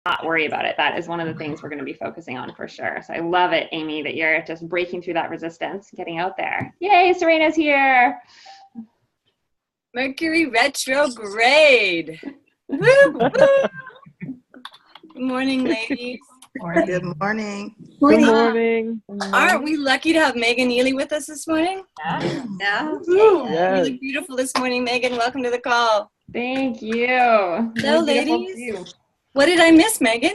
not worry about it. That is one of the things we're going to be focusing on for sure. So I love it, Amy, that you're just breaking through that resistance, getting out there. Yay, Serena's here. Mercury retrograde. Woo, woo. Good morning, ladies. Good morning. Good morning. Aren't we lucky to have Megan Ely with us this morning? Yeah. Yes. Really beautiful this morning, Megan. Welcome to the call. Thank you. Hello, ladies. What did I miss, Megan?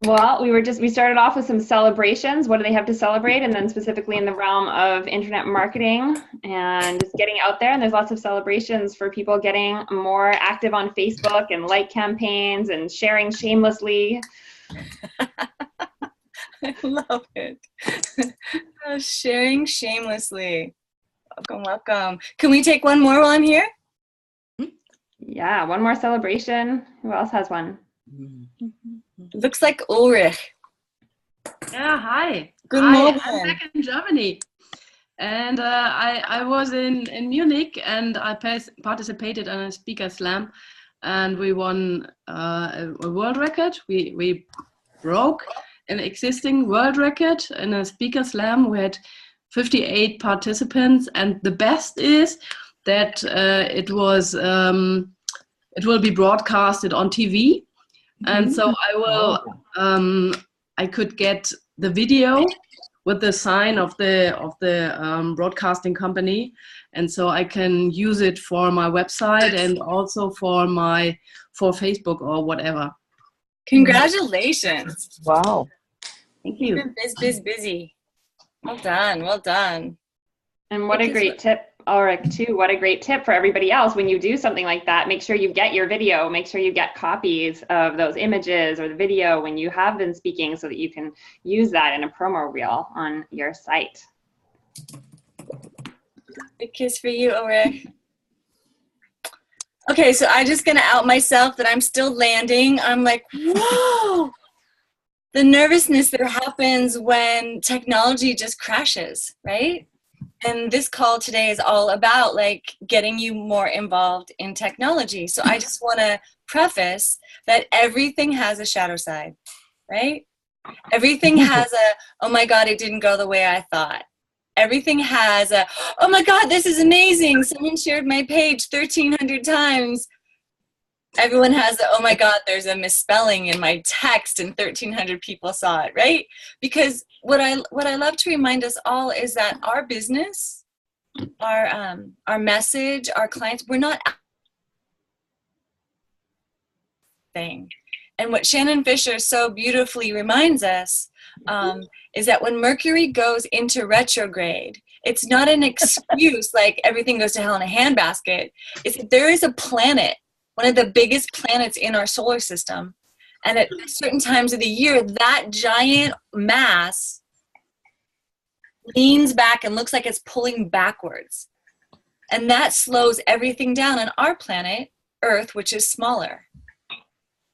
Well, we started off with some celebrations. What do they have to celebrate? And then specifically in the realm of internet marketing and just getting out there. And there's lots of celebrations for people getting more active on Facebook and like campaigns and sharing shamelessly. I love it. Sharing shamelessly. Welcome, welcome. Can we take one more while I'm here? Yeah, one more celebration. Who else has one? Looks like Ulrich. Yeah, hi. Good Hi, morning. I'm back in Germany. And I was in Munich and I participated in a speaker slam and we won a world record. We broke an existing world record in a speaker slam. We had 58 participants and the best is that it will be broadcasted on TV. And so I could get the video with the sign of the broadcasting company, and so I can use it for my website and also for Facebook or whatever. Congratulations. Wow. Thank you. Busy. Well done, well done. And what a great tip, Ulrich, too. What a great tip for everybody else. When you do something like that, make sure you get your video, make sure you get copies of those images or the video when you have been speaking so that you can use that in a promo reel on your site. Big kiss for you, Ulrich. Okay, so I'm just gonna out myself that I'm still landing. I'm like, whoa! The nervousness that happens when technology just crashes, right? And this call today is all about like getting you more involved in technology. So I just want to preface that everything has a shadow side, right? Everything has a, oh my God, it didn't go the way I thought. Everything has a, oh my God, this is amazing. Someone shared my page 1,300 times. Everyone has a, oh my God, there's a misspelling in my text and 1,300 people saw it, right? Because what I love to remind us all is that our business, our message, our clients, we're not thing. And what Shannon Fisher so beautifully reminds us is that when Mercury goes into retrograde, it's not an excuse like everything goes to hell in a handbasket. It's that there is a planet, one of the biggest planets in our solar system. And at certain times of the year, that giant mass leans back and looks like it's pulling backwards. And that slows everything down on our planet, Earth, which is smaller.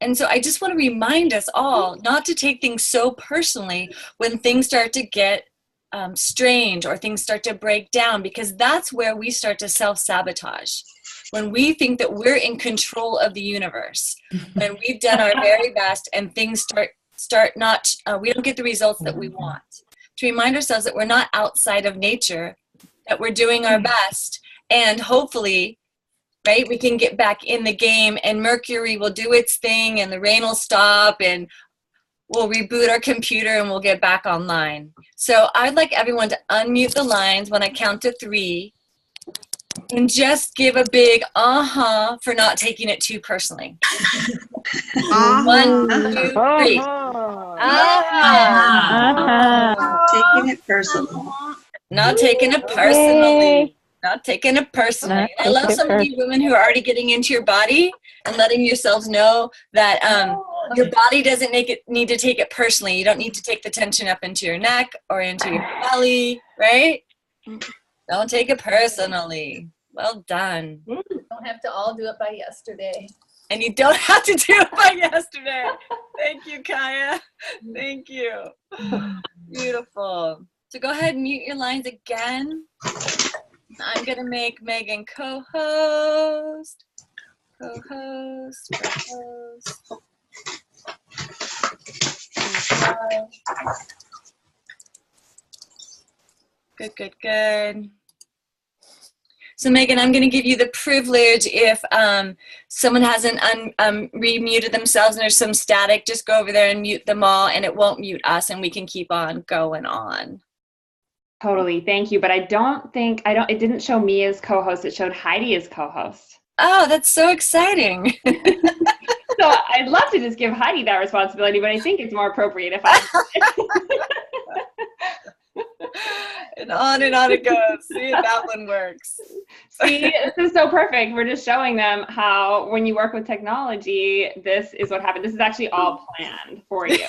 And so I just want to remind us all not to take things so personally when things start to get strange or things start to break down, because that's where we start to self-sabotage. When we think that we're in control of the universe, when we've done our very best and things start not, we don't get the results that we want. To remind ourselves that we're not outside of nature, that we're doing our best, and hopefully, right, we can get back in the game and Mercury will do its thing and the rain will stop and we'll reboot our computer and we'll get back online. So I'd like everyone to unmute the lines when I count to 3 and just give a big for not taking it too personally. 1, 2, 3. Taking it personally. Not taking it personally. Not taking it personally. I love some of you women who are already getting into your body and letting yourselves know that your body doesn't need to take it personally. You don't need to take the tension up into your neck or into your belly, right? Don't take it personally. Well done. You don't have to all do it by yesterday. And you don't have to do it by yesterday. Thank you, Kaya. Thank you. Beautiful. So go ahead and mute your lines again. I'm going to make Megan co-host. Co-host. Good, good, good. So Megan, I'm going to give you the privilege if someone hasn't remuted themselves and there's some static, just go over there and mute them all and it won't mute us and we can keep on going on. Totally, thank you. But it didn't show me as co-host, it showed Heidi as co-host. Oh, that's so exciting. So I'd love to just give Heidi that responsibility, but I think it's more appropriate if I... And on it goes. See if that one works. See, this is so perfect. We're just showing them how when you work with technology, this is what happened. This is actually all planned for you.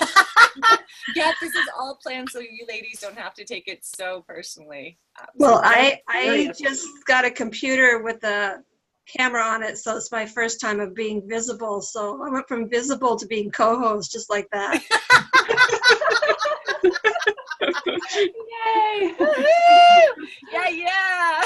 Yeah, this is all planned so you ladies don't have to take it so personally. Well, I just got a computer with a camera on it, so it's my first time of being visible. So I went from visible to being co-host just like that. Yay! Yeah.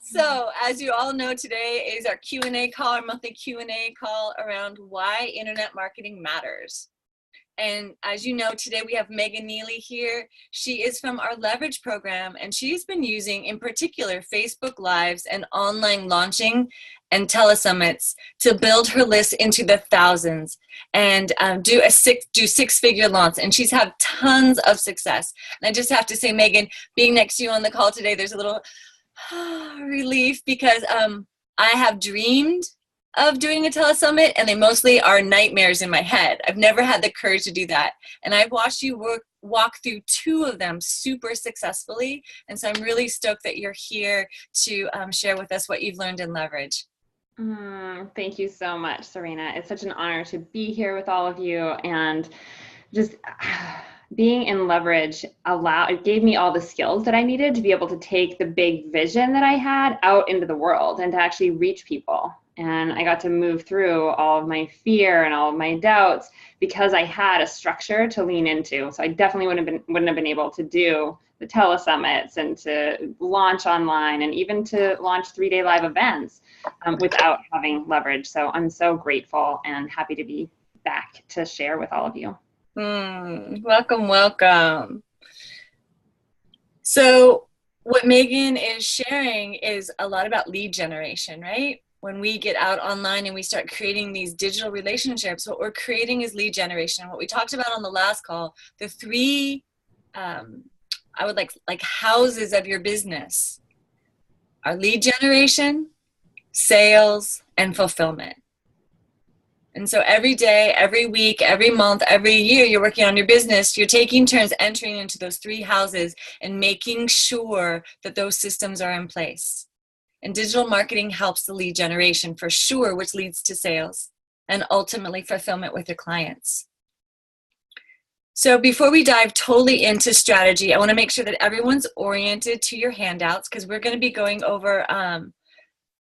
So, as you all know, today is our Q&A call, our monthly Q&A call around why internet marketing matters. And as you know, today we have Megan Neely here. She is from our Leverage program, and she's been using, in particular, Facebook Lives and online launching and telesummits to build her list into the thousands and do six-figure launch. And she's had tons of success. And I just have to say, Megan, being next to you on the call today, there's a little relief because I have dreamed of doing a telesummit, and they mostly are nightmares in my head. I've never had the courage to do that. And I've watched you walk through 2 of them super successfully. And so I'm really stoked that you're here to share with us what you've learned in Leverage. Thank you so much, Serena. It's such an honor to be here with all of you, and just being in Leverage it gave me all the skills that I needed to be able to take the big vision that I had out into the world and to actually reach people. And I got to move through all of my fear and all of my doubts because I had a structure to lean into. So I definitely wouldn't have been able to do the telesummits and to launch online and even to launch 3-day live events without having Leverage. So I'm so grateful and happy to be back to share with all of you. Welcome, welcome. So what Megan is sharing is a lot about lead generation, right? When we get out online and we start creating these digital relationships, what we're creating is lead generation. What we talked about on the last call, the 3, I would like houses of your business are lead generation, sales, and fulfillment. And so every day, every week, every month, every year you're working on your business, you're taking turns entering into those 3 houses and making sure that those systems are in place. And digital marketing helps the lead generation for sure, which leads to sales and ultimately fulfillment with your clients. So before we dive totally into strategy, I want to make sure that everyone's oriented to your handouts because we're going to be going over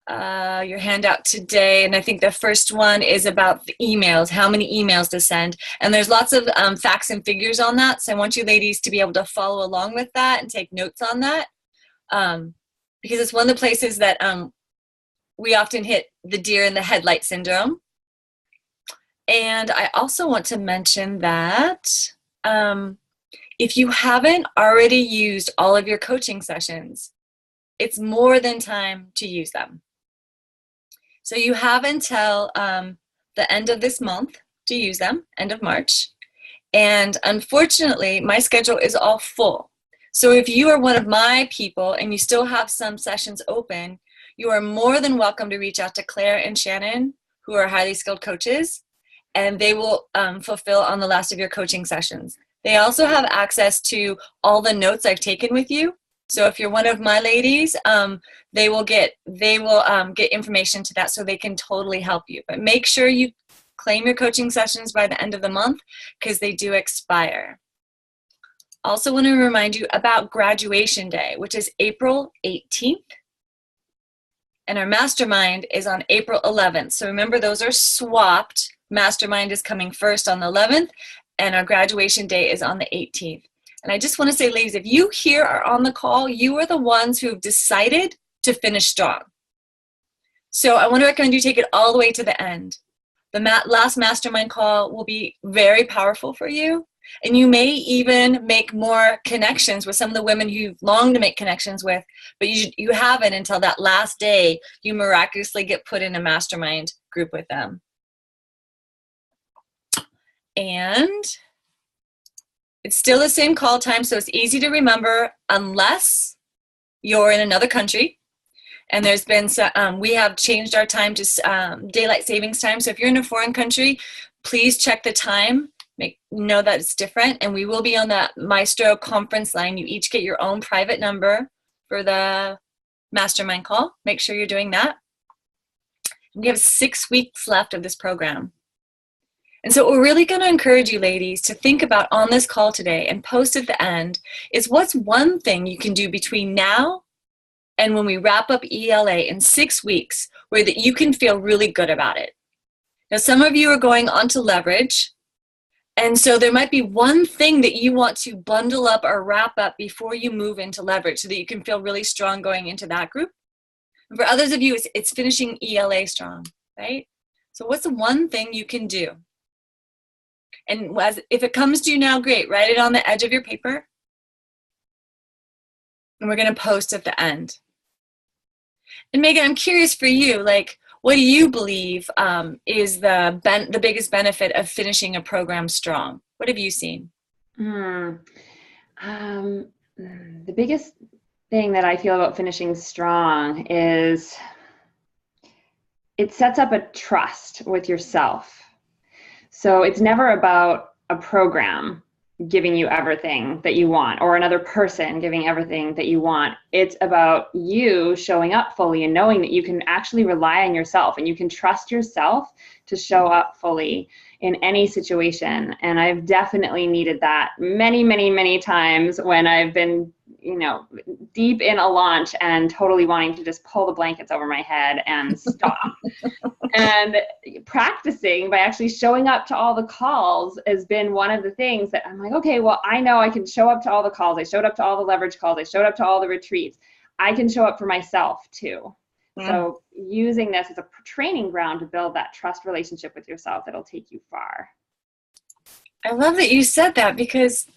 your handout today. And I think the first one is about the emails, how many emails to send. And there's lots of facts and figures on that. So I want you ladies to be able to follow along with that and take notes on that. Because it's one of the places that we often hit the deer in the headlight syndrome. And I also want to mention that if you haven't already used all of your coaching sessions, it's more than time to use them. So you have until the end of this month to use them, end of March. And unfortunately, my schedule is all full. So if you are one of my people and you still have some sessions open, you are more than welcome to reach out to Claire and Shannon, who are highly skilled coaches, and they will fulfill on the last of your coaching sessions. They also have access to all the notes I've taken with you. So if you're one of my ladies, they will get information to that so they can totally help you. But make sure you claim your coaching sessions by the end of the month because they do expire. Also want to remind you about graduation day, which is April 18th. And our mastermind is on April 11th. So remember, those are swapped. Mastermind is coming first on the 11th, and our graduation day is on the 18th. And I just want to say, ladies, if you here are on the call, you are the ones who have decided to finish strong. So I want to recommend you take it all the way to the end. last mastermind call will be very powerful for you. And you may even make more connections with some of the women you've longed to make connections with, but you haven't until that last day you miraculously get put in a mastermind group with them. And it's still the same call time, so it's easy to remember unless you're in another country. And there's been, we have changed our time to daylight savings time. So if you're in a foreign country, please check the time. Know that it's different, and we will be on that Maestro conference line. You each get your own private number for the mastermind call. Make sure you're doing that. We have 6 weeks left of this program. And so what we're really going to encourage you ladies to think about on this call today and post at the end is what's one thing you can do between now and when we wrap up ELA in 6 weeks where that you can feel really good about it. Now, some of you are going on to leverage. And so there might be one thing that you want to bundle up or wrap up before you move into leverage so that you can feel really strong going into that group. And for others of you, it's finishing ELA strong, right? So what's the one thing you can do? And if it comes to you now, great, write it on the edge of your paper. And we're going to post at the end. And Megan, I'm curious for you, like, what do you believe is the biggest benefit of finishing a program strong? What have you seen? The biggest thing that I feel about finishing strong is it sets up a trust with yourself. So it's never about a program giving you everything that you want or another person giving everything that you want. It's about you showing up fully and knowing that you can actually rely on yourself and you can trust yourself to show up fully in any situation. And I've definitely needed that many, many, many times when I've been, deep in a launch and totally wanting to just pull the blankets over my head and stop. And practicing by actually showing up to all the calls has been one of the things that I'm like, okay, well, I know I can show up to all the calls. I showed up to all the leverage calls. I showed up to all the retreats. I can show up for myself too. Yeah. So using this as a training ground to build that trust relationship with yourself, that'll take you far. I love that you said that because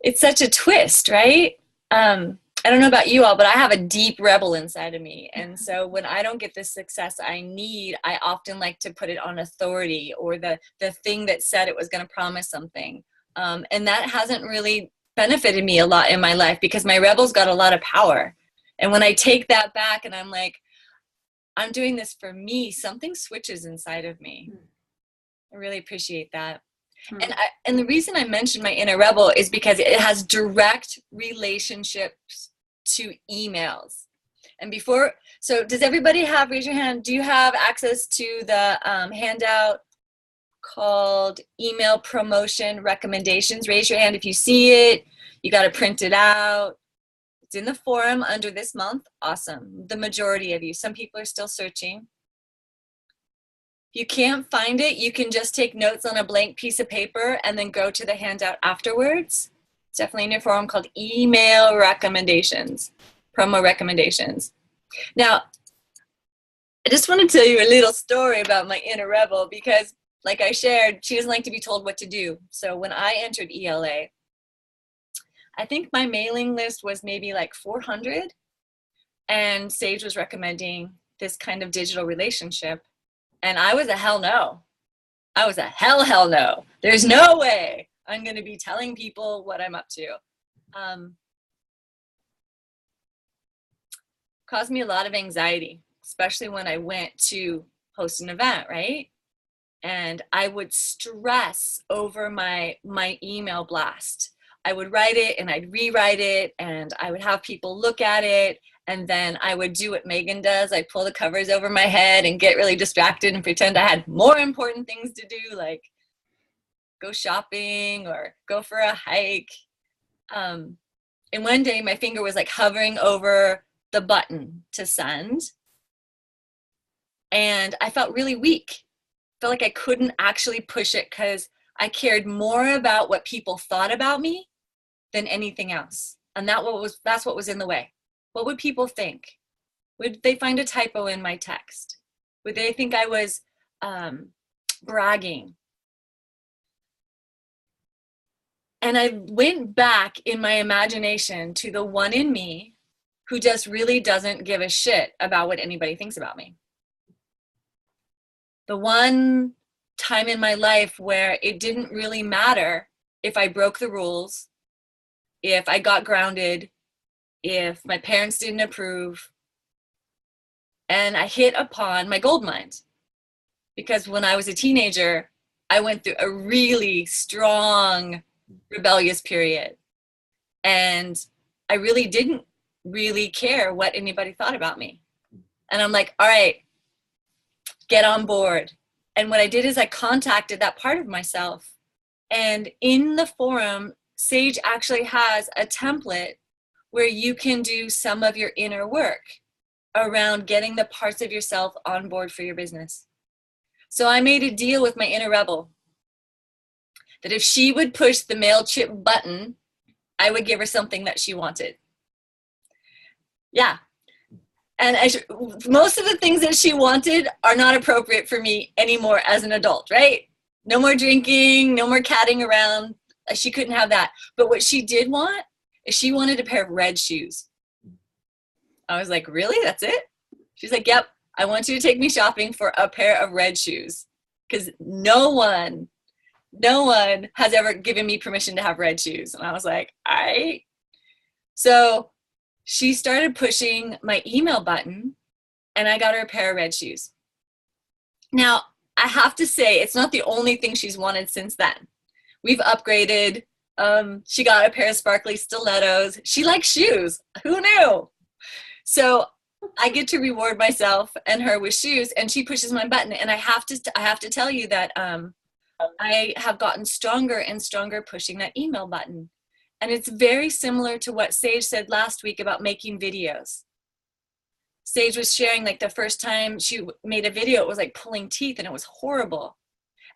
it's such a twist, right? I don't know about you all, but I have a deep rebel inside of me. And so when I don't get the success I need, I often like to put it on authority or the thing that said it was going to promise something. And that hasn't really benefited me a lot in my life because my rebel's got a lot of power. And when I take that back and I'm like, I'm doing this for me, something switches inside of me. I really appreciate that. And the reason I mentioned my inner rebel is because it has direct relationships to emails. And so does everybody raise your hand, do you have access to the handout called Email Promotion Recommendations? Raise your hand if you see it. You got to print it out. It's in the forum under this month. Awesome. The majority of you. Some people are still searching. If you can't find it, you can just take notes on a blank piece of paper and then go to the handout afterwards. It's definitely in your forum called Email Recommendations, Promo Recommendations. Now, I just want to tell you a little story about my inner rebel because, like I shared, she doesn't like to be told what to do. So when I entered ELA, I think my mailing list was maybe like 400, and Sage was recommending this kind of digital relationship. And I was a hell no. I was a hell no. There's no way I'm going to be telling people what I'm up to. Caused me a lot of anxiety, especially when I went to host an event, right? And I would stress over my email blast. I would write it and I'd rewrite it and I would have people look at it. And then I would do what Megan does. I'd pull the covers over my head and get really distracted and pretend I had more important things to do, like go shopping or go for a hike. And one day my finger was like hovering over the button to send. And I felt really weak. Felt like I couldn't actually push it because I cared more about what people thought about me than anything else. And that's what was in the way. What would people think? Would they find a typo in my text? Would they think I was bragging. And I went back in my imagination to the one in me who just really doesn't give a shit about what anybody thinks about me. The one time in my life where it didn't really matter if I broke the rules, if I got grounded, if my parents didn't approve. And I hit upon my gold mines. Because when I was a teenager, I went through a really strong rebellious period. And I really didn't really care what anybody thought about me. And I'm like, all right, get on board. And what I did is I contacted that part of myself. And in the forum, Sage actually has a template where you can do some of your inner work around getting the parts of yourself on board for your business. So I made a deal with my inner rebel that if she would push the MailChimp button, I would give her something that she wanted. Yeah. And most of the things that she wanted are not appropriate for me anymore as an adult, right? No more drinking, no more catting around. She couldn't have that. But what she did want is she wanted a pair of red shoes. I was like, really? That's it? She's like, yep. I want you to take me shopping for a pair of red shoes. Because no one has ever given me permission to have red shoes. And I was like, all right. So she started pushing my email button and I got her a pair of red shoes. Now, I have to say, it's not the only thing she's wanted since then. We've upgraded. She got a pair of sparkly stilettos. She likes shoes. Who knew? So I get to reward myself and her with shoes, and she pushes my button. And I have to tell you that I have gotten stronger and stronger pushing that email button. And it's very similar to what Sage said last week about making videos. Sage was sharing, like, the first time she made a video, it was like pulling teeth and it was horrible.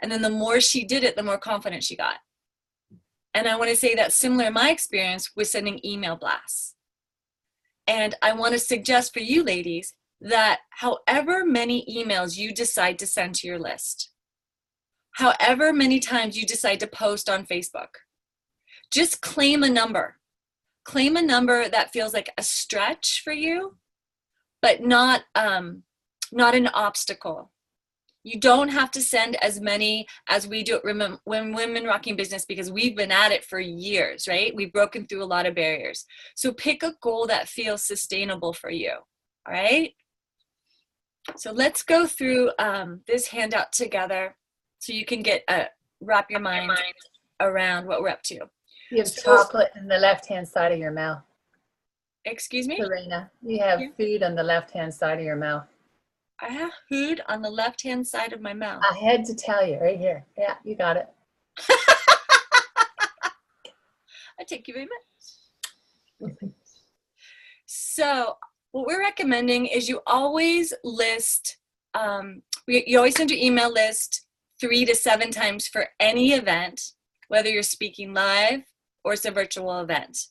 And then the more she did it, the more confident she got. And I want to say that's similar in my experience with sending email blasts. And I want to suggest for you ladies that however many emails you decide to send to your list, however many times you decide to post on Facebook, just claim a number. Claim a number that feels like a stretch for you, but not an obstacle. You don't have to send as many as we do at Women Rocking Business, because we've been at it for years, right? We've broken through a lot of barriers. So pick a goal that feels sustainable for you, all right? So let's go through this handout together so you can wrap your mind around what we're up to. You have chocolate in the left-hand side of your mouth. Excuse me? Serena, you have food on the left-hand side of your mouth. I have food on the left-hand side of my mouth. I had to tell you right here. Yeah, you got it. I take you very much. So what we're recommending is you always list, you always send your email list 3 to 7 times for any event, whether you're speaking live or it's a virtual event.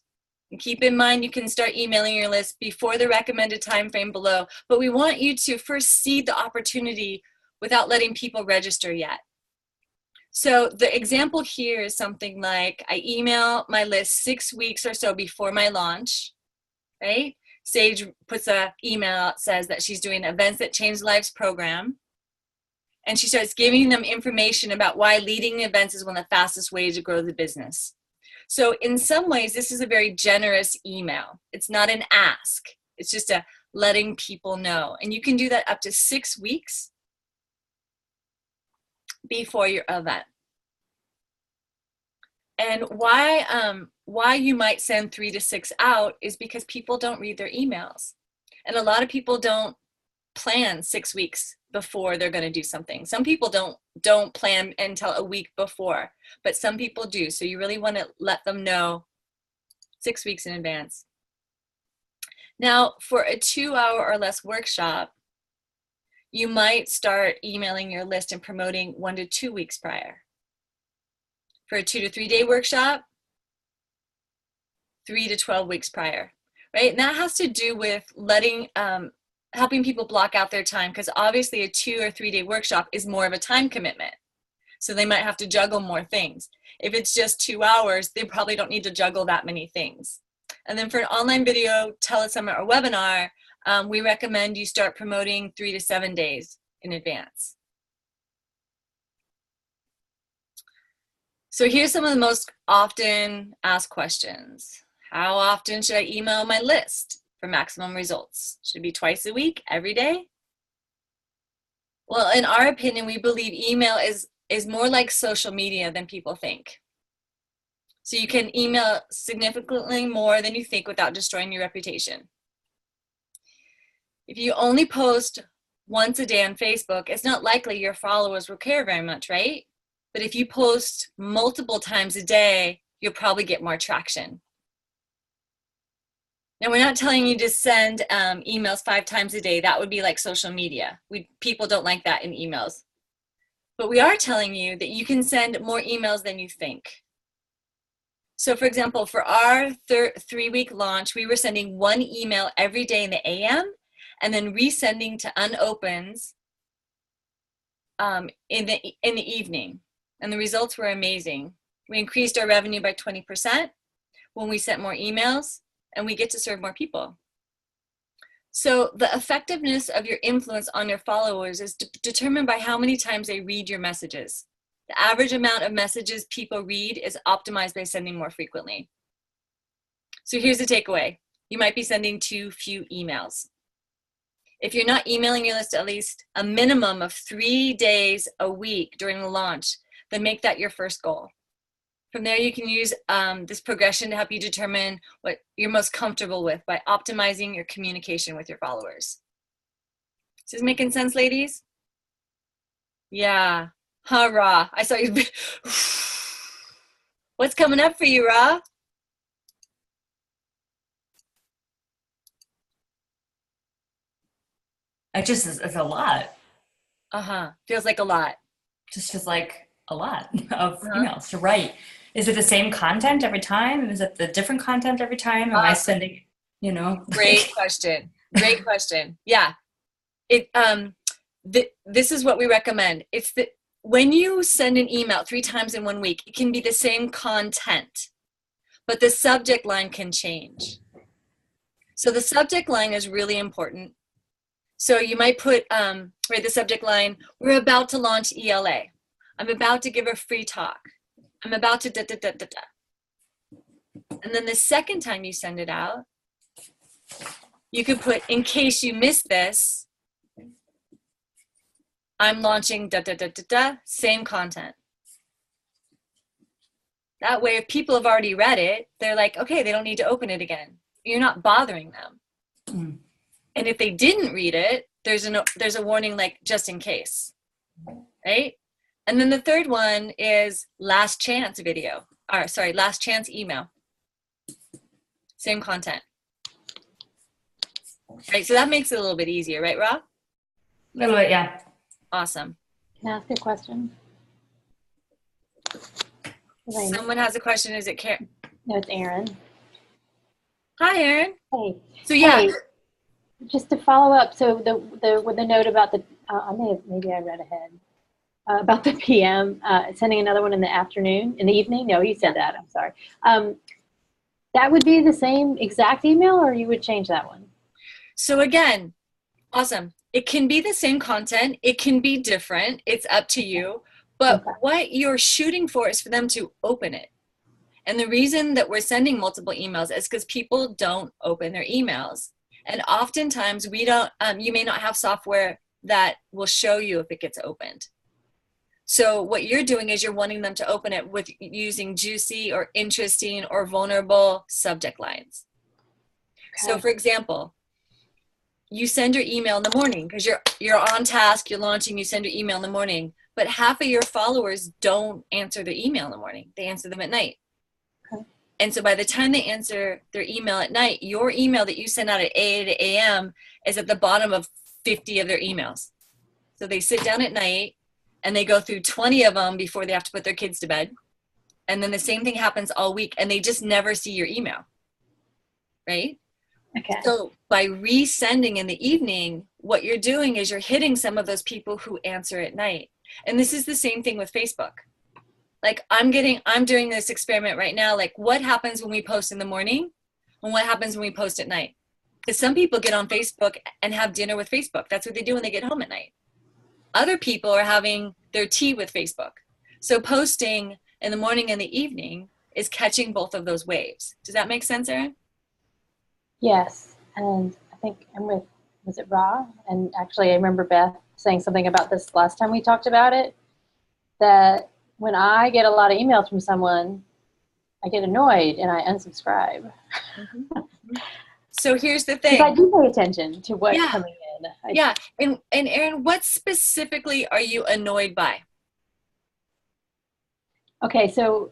And keep in mind, you can start emailing your list before the recommended time frame below, but we want you to first seed the opportunity without letting people register yet. So the example here is something like, I email my list 6 weeks or so before my launch, right? Sage puts an email out, says that she's doing Events That Change Lives program, and she starts giving them information about why leading events is one of the fastest ways to grow the business. So in some ways, this is a very generous email. It's not an ask. It's just a letting people know. And you can do that up to 6 weeks before your event. And why you might send 3 to 6 out is because people don't read their emails. And a lot of people don't plan 6 weeks before they're going to do something. Some people don't plan until a week before, but some people do. So you really want to let them know 6 weeks in advance. Now, for a 2-hour or less workshop, you might start emailing your list and promoting 1 to 2 weeks prior. For a 2 to 3 day workshop, 3 to 12 weeks prior, right? And that has to do with helping people block out their time, because obviously a 2 or 3 day workshop is more of a time commitment, So they might have to juggle more things. If it's just 2 hours, they probably don't need to juggle that many things. And then for an online video, telesummit, or webinar, we recommend you start promoting 3 to 7 days in advance. So here's some of the most often asked questions. How often should I email my list for maximum results? Should it be twice a week, every day? Well, in our opinion, we believe email is more like social media than people think. So you can email significantly more than you think without destroying your reputation. If you only post once a day on Facebook, it's not likely your followers will care very much, right? But if you post multiple times a day, you'll probably get more traction. Now, we're not telling you to send emails 5 times a day. That would be like social media. People don't like that in emails. But we are telling you that you can send more emails than you think. So for example, for our 3-week launch, we were sending 1 email every day in the AM and then resending to unopens in the evening. And the results were amazing. We increased our revenue by 20% when we sent more emails, and we get to serve more people. So the effectiveness of your influence on your followers is determined by how many times they read your messages. The average amount of messages people read is optimized by sending more frequently. So here's the takeaway. You might be sending too few emails. If you're not emailing your list at least a minimum of 3 days a week during the launch, then make that your first goal. From there, you can use this progression to help you determine what you're most comfortable with by optimizing your communication with your followers. Is this making sense, ladies? Yeah. Huh, Ra? I saw you. What's coming up for you, Ra? It just is a lot. Feels like a lot. Just feels like a lot of emails to write. Is it the same content every time? Is it the different content every time? Am I sending, Great question. Great question. Yeah. This is what we recommend. It's when you send an email 3 times in 1 week, it can be the same content, but the subject line can change. So the subject line is really important. So you might put, the subject line, we're about to launch ELA. I'm about to give a free talk. I'm about to da-da-da-da-da. And then the second time you send it out, you could put, in case you missed this, I'm launching da-da-da-da-da, same content. That way, if people have already read it, they're like, okay, they don't need to open it again. You're not bothering them. Mm. And if they didn't read it, there's a warning like, just in case, right? And then the third one is last chance video, last chance email. Same content. Right, so that makes it a little bit easier, right, Rob? A little bit, yeah. Awesome. Can I ask a question? Someone has a question. Is it Karen? No, it's Aaron. Hi, Aaron. Hey. So yeah. Hey, just to follow up, so with the note about the, maybe I read ahead. About the PM, sending another one in the afternoon, in the evening? No, you said that, I'm sorry. That would be the same exact email, or you would change that one? So again, awesome. It can be the same content. It can be different. It's up to you. But what you're shooting for is for them to open it. And the reason that we're sending multiple emails is because people don't open their emails. And oftentimes we don't, you may not have software that will show you if it gets opened. So what you're doing is you're wanting them to open it with using juicy or interesting or vulnerable subject lines. Okay. So for example, you send your email in the morning because you're on task, you're launching, you send your email in the morning, but half of your followers don't answer their email in the morning. They answer them at night. Okay. And so by the time they answer their email at night, your email that you send out at 8 a.m. is at the bottom of 50 of their emails. So they sit down at night, and they go through 20 of them before they have to put their kids to bed. And then the same thing happens all week, and they just never see your email, right? Okay. So by resending in the evening, what you're doing is you're hitting some of those people who answer at night. And this is the same thing with Facebook. Like I'm doing this experiment right now. Like what happens when we post in the morning and what happens when we post at night? Because some people get on Facebook and have dinner with Facebook. That's what they do when they get home at night. Other people are having their tea with Facebook. So posting in the morning and the evening is catching both of those waves. Does that make sense, Erin? Yes, and I think I'm with, was it Ra? And actually I remember Beth saying something about this last time we talked about it, that when I get a lot of emails from someone, I get annoyed and I unsubscribe. Mm-hmm. So here's the thing. Because I do pay attention to what's coming in. Yeah, and Erin, what specifically are you annoyed by? Okay, so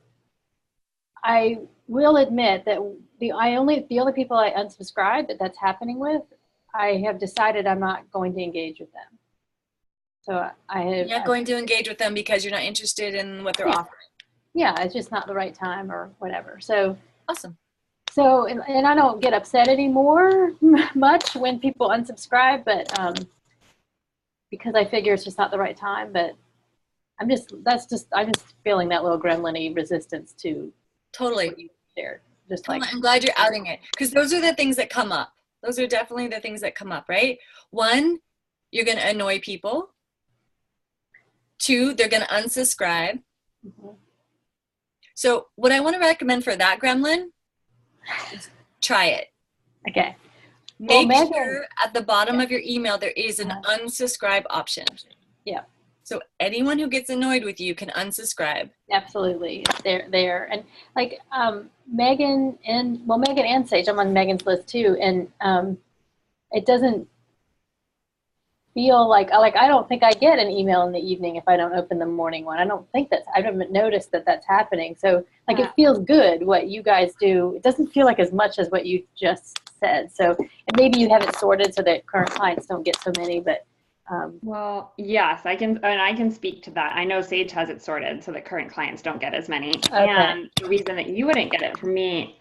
I will admit that the only people I unsubscribe that's happening with, I have decided I'm not going to engage with them. So You're not going to engage with them because you're not interested in what they're offering. Yeah, it's just not the right time or whatever. So awesome. So, and I don't get upset anymore much when people unsubscribe, but because I figure it's just not the right time. But I'm just feeling that little gremlin-y resistance to totally what you shared. Just totally. like, I'm glad you're outing it, because those are the things that come up. Those are definitely the things that come up, right? One, you're going to annoy people. Two, they're going to unsubscribe. mm-hmm. So what I want to recommend for that gremlin, try it. Okay. Make sure at the bottom of your email there is an unsubscribe option. Yeah. So anyone who gets annoyed with you can unsubscribe. Absolutely. It's there. And like Megan and Sage, I'm on Megan's list too. And it doesn't feel like I don't think I get an email in the evening if I don't open the morning one. I haven't noticed that that's happening. So like it feels good what you guys do. It doesn't feel like as much as what you just said. So maybe you have it sorted so that current clients don't get so many, but well, yes, I can speak to that. I know Sage has it sorted so that current clients don't get as many. Okay. And the reason that you wouldn't get it from me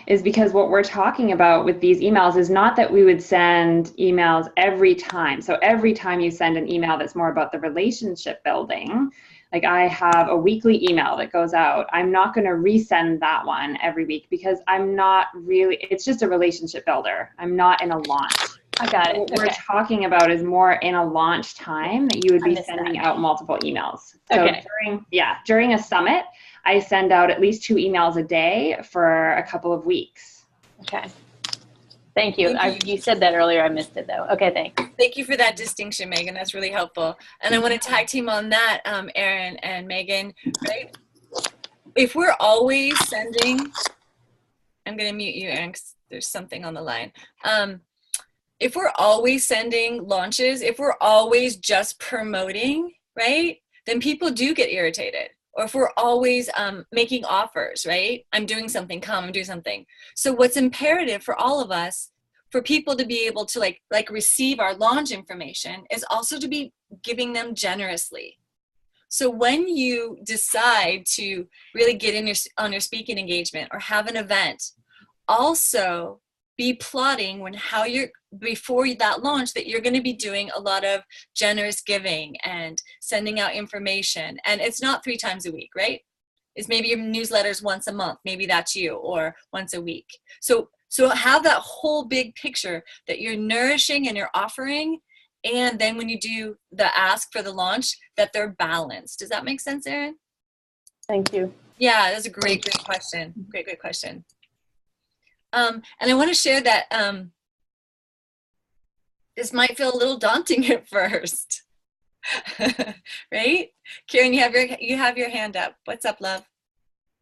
is because what we're talking about with these emails is not that we would send emails every time. So every time you send an email that's more about the relationship building, like I have a weekly email that goes out. I'm not going to resend that one every week because it's just a relationship builder. I'm not in a launch. I got it. What we're talking about is more in a launch time that you would be sending out multiple emails. So during a summit, I send out at least 2 emails a day for a couple of weeks. Okay. Thank you. You said that earlier. I missed it though. Okay, thanks. Thank you for that distinction, Megan. That's really helpful. And I want to tag team on that, Erin and Megan, right? If we're always sending, I'm going to mute you, Erin, because there's something on the line. If we're always sending launches, if we're always just promoting, right, then people do get irritated. Or if we're always making offers, right? I'm doing something, I'm doing something. So what's imperative for all of us, for people to be able to like receive our launch information, is also to be giving them generously. So when you decide to really get in on your speaking engagement or have an event, also be plotting before that launch that you're going to be doing a lot of generous giving and sending out information. And it's not 3 times a week, right? It's maybe your newsletters once a month. Maybe that's you, or once a week. So have that whole big picture that you're nourishing and you're offering. And then when you do the ask for the launch, that they're balanced. Does that make sense, Erin? Thank you. Yeah, that's a great question. Great question. And I want to share that this might feel a little daunting at first, right? Karen, you have your hand up. What's up, love?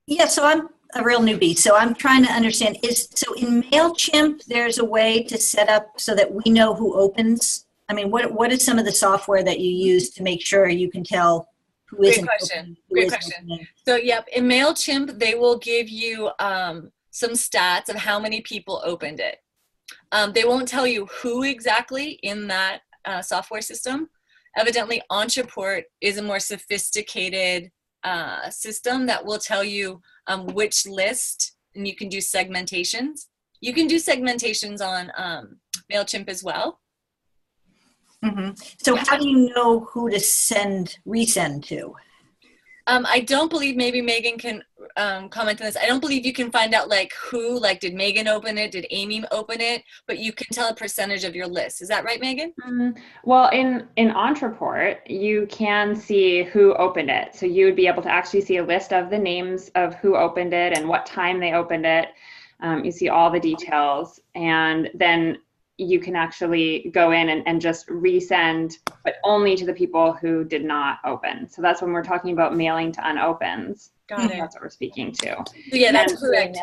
Yeah, so I'm a real newbie, so I'm trying to understand. So in MailChimp, there's a way to set up so that we know who opens? I mean, what is some of the software that you use to make sure you can tell who isn't opening? Great question. So, yep, in MailChimp, they will give you some stats of how many people opened it. They won't tell you who exactly in that software system. Evidently, Entreport is a more sophisticated system that will tell you which list, and you can do segmentations. You can do segmentations on MailChimp as well. So how do you know who to resend to? I don't believe, maybe Megan can comment on this. I don't believe you can find out like who, like did Megan open it? Did Amy open it? But you can tell a percentage of your list. Is that right, Megan? Well, in Ontraport, you can see who opened it. So you would be able to actually see a list of the names of who opened it and what time they opened it. You see all the details, and then you can actually go in and just resend, but only to the people who did not open. So that's when we're talking about mailing to unopens. Got it. That's what we're speaking to. Yeah, that's correct.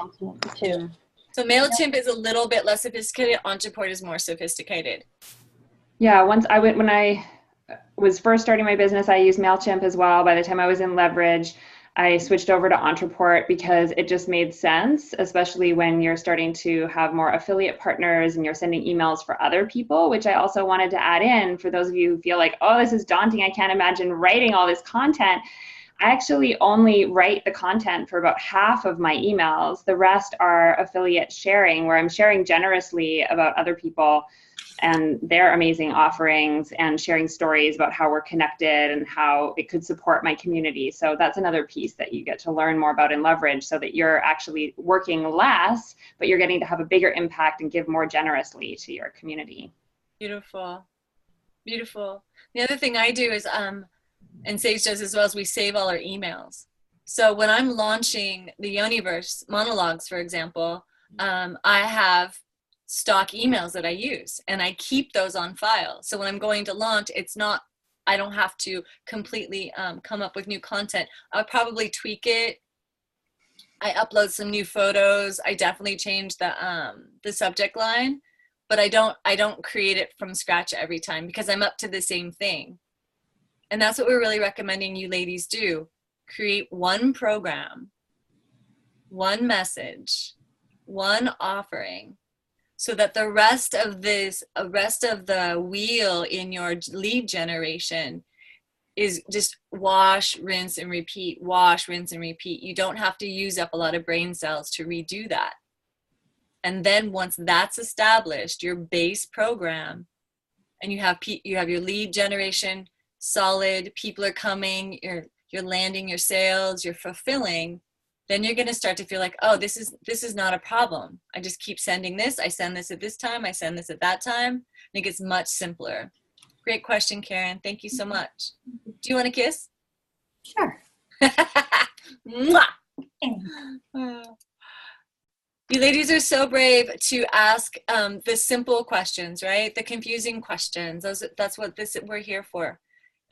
Too. So MailChimp is a little bit less sophisticated. Ontraport is more sophisticated. Yeah, when I was first starting my business, I used MailChimp as well. By the time I was in Leverage, I switched over to Ontraport because it just made sense, especially when you're starting to have more affiliate partners and you're sending emails for other people, which I also wanted to add in for those of you who feel like, oh, this is daunting, I can't imagine writing all this content. I actually only write the content for about half of my emails. The rest are affiliate sharing, where I'm sharing generously about other people and their amazing offerings and sharing stories about how we're connected and how it could support my community. So that's another piece that you get to learn more about in Leverage, so that you're actually working less, but you're getting to have a bigger impact and give more generously to your community. Beautiful. Beautiful. The other thing I do is, and Sage does as well, is we save all our emails. So when I'm launching the Yoniverse monologues, for example, I have stock emails that I use, and I keep those on file. So when I'm going to launch, I don't have to completely come up with new content. I'll probably tweak it. I upload some new photos. I definitely change the subject line, but I don't create it from scratch every time, because I'm up to the same thing. And that's what we're really recommending you ladies do. Create one program, one message, one offering, so that the rest of the wheel in your lead generation is just wash, rinse, and repeat, wash, rinse, and repeat. You don't have to use up a lot of brain cells to redo that. And then once that's established, your base program, and you have your lead generation solid, people are coming, you're landing your sales, you're fulfilling, then you're going to start to feel like, oh, this is not a problem. I just keep sending this. I send this at this time. I send this at that time. I think it's much simpler. Great question, Karen. Thank you so much. Do you want a kiss? Sure. Mwah! You ladies are so brave to ask the simple questions, right? The confusing questions. That's what we're here for.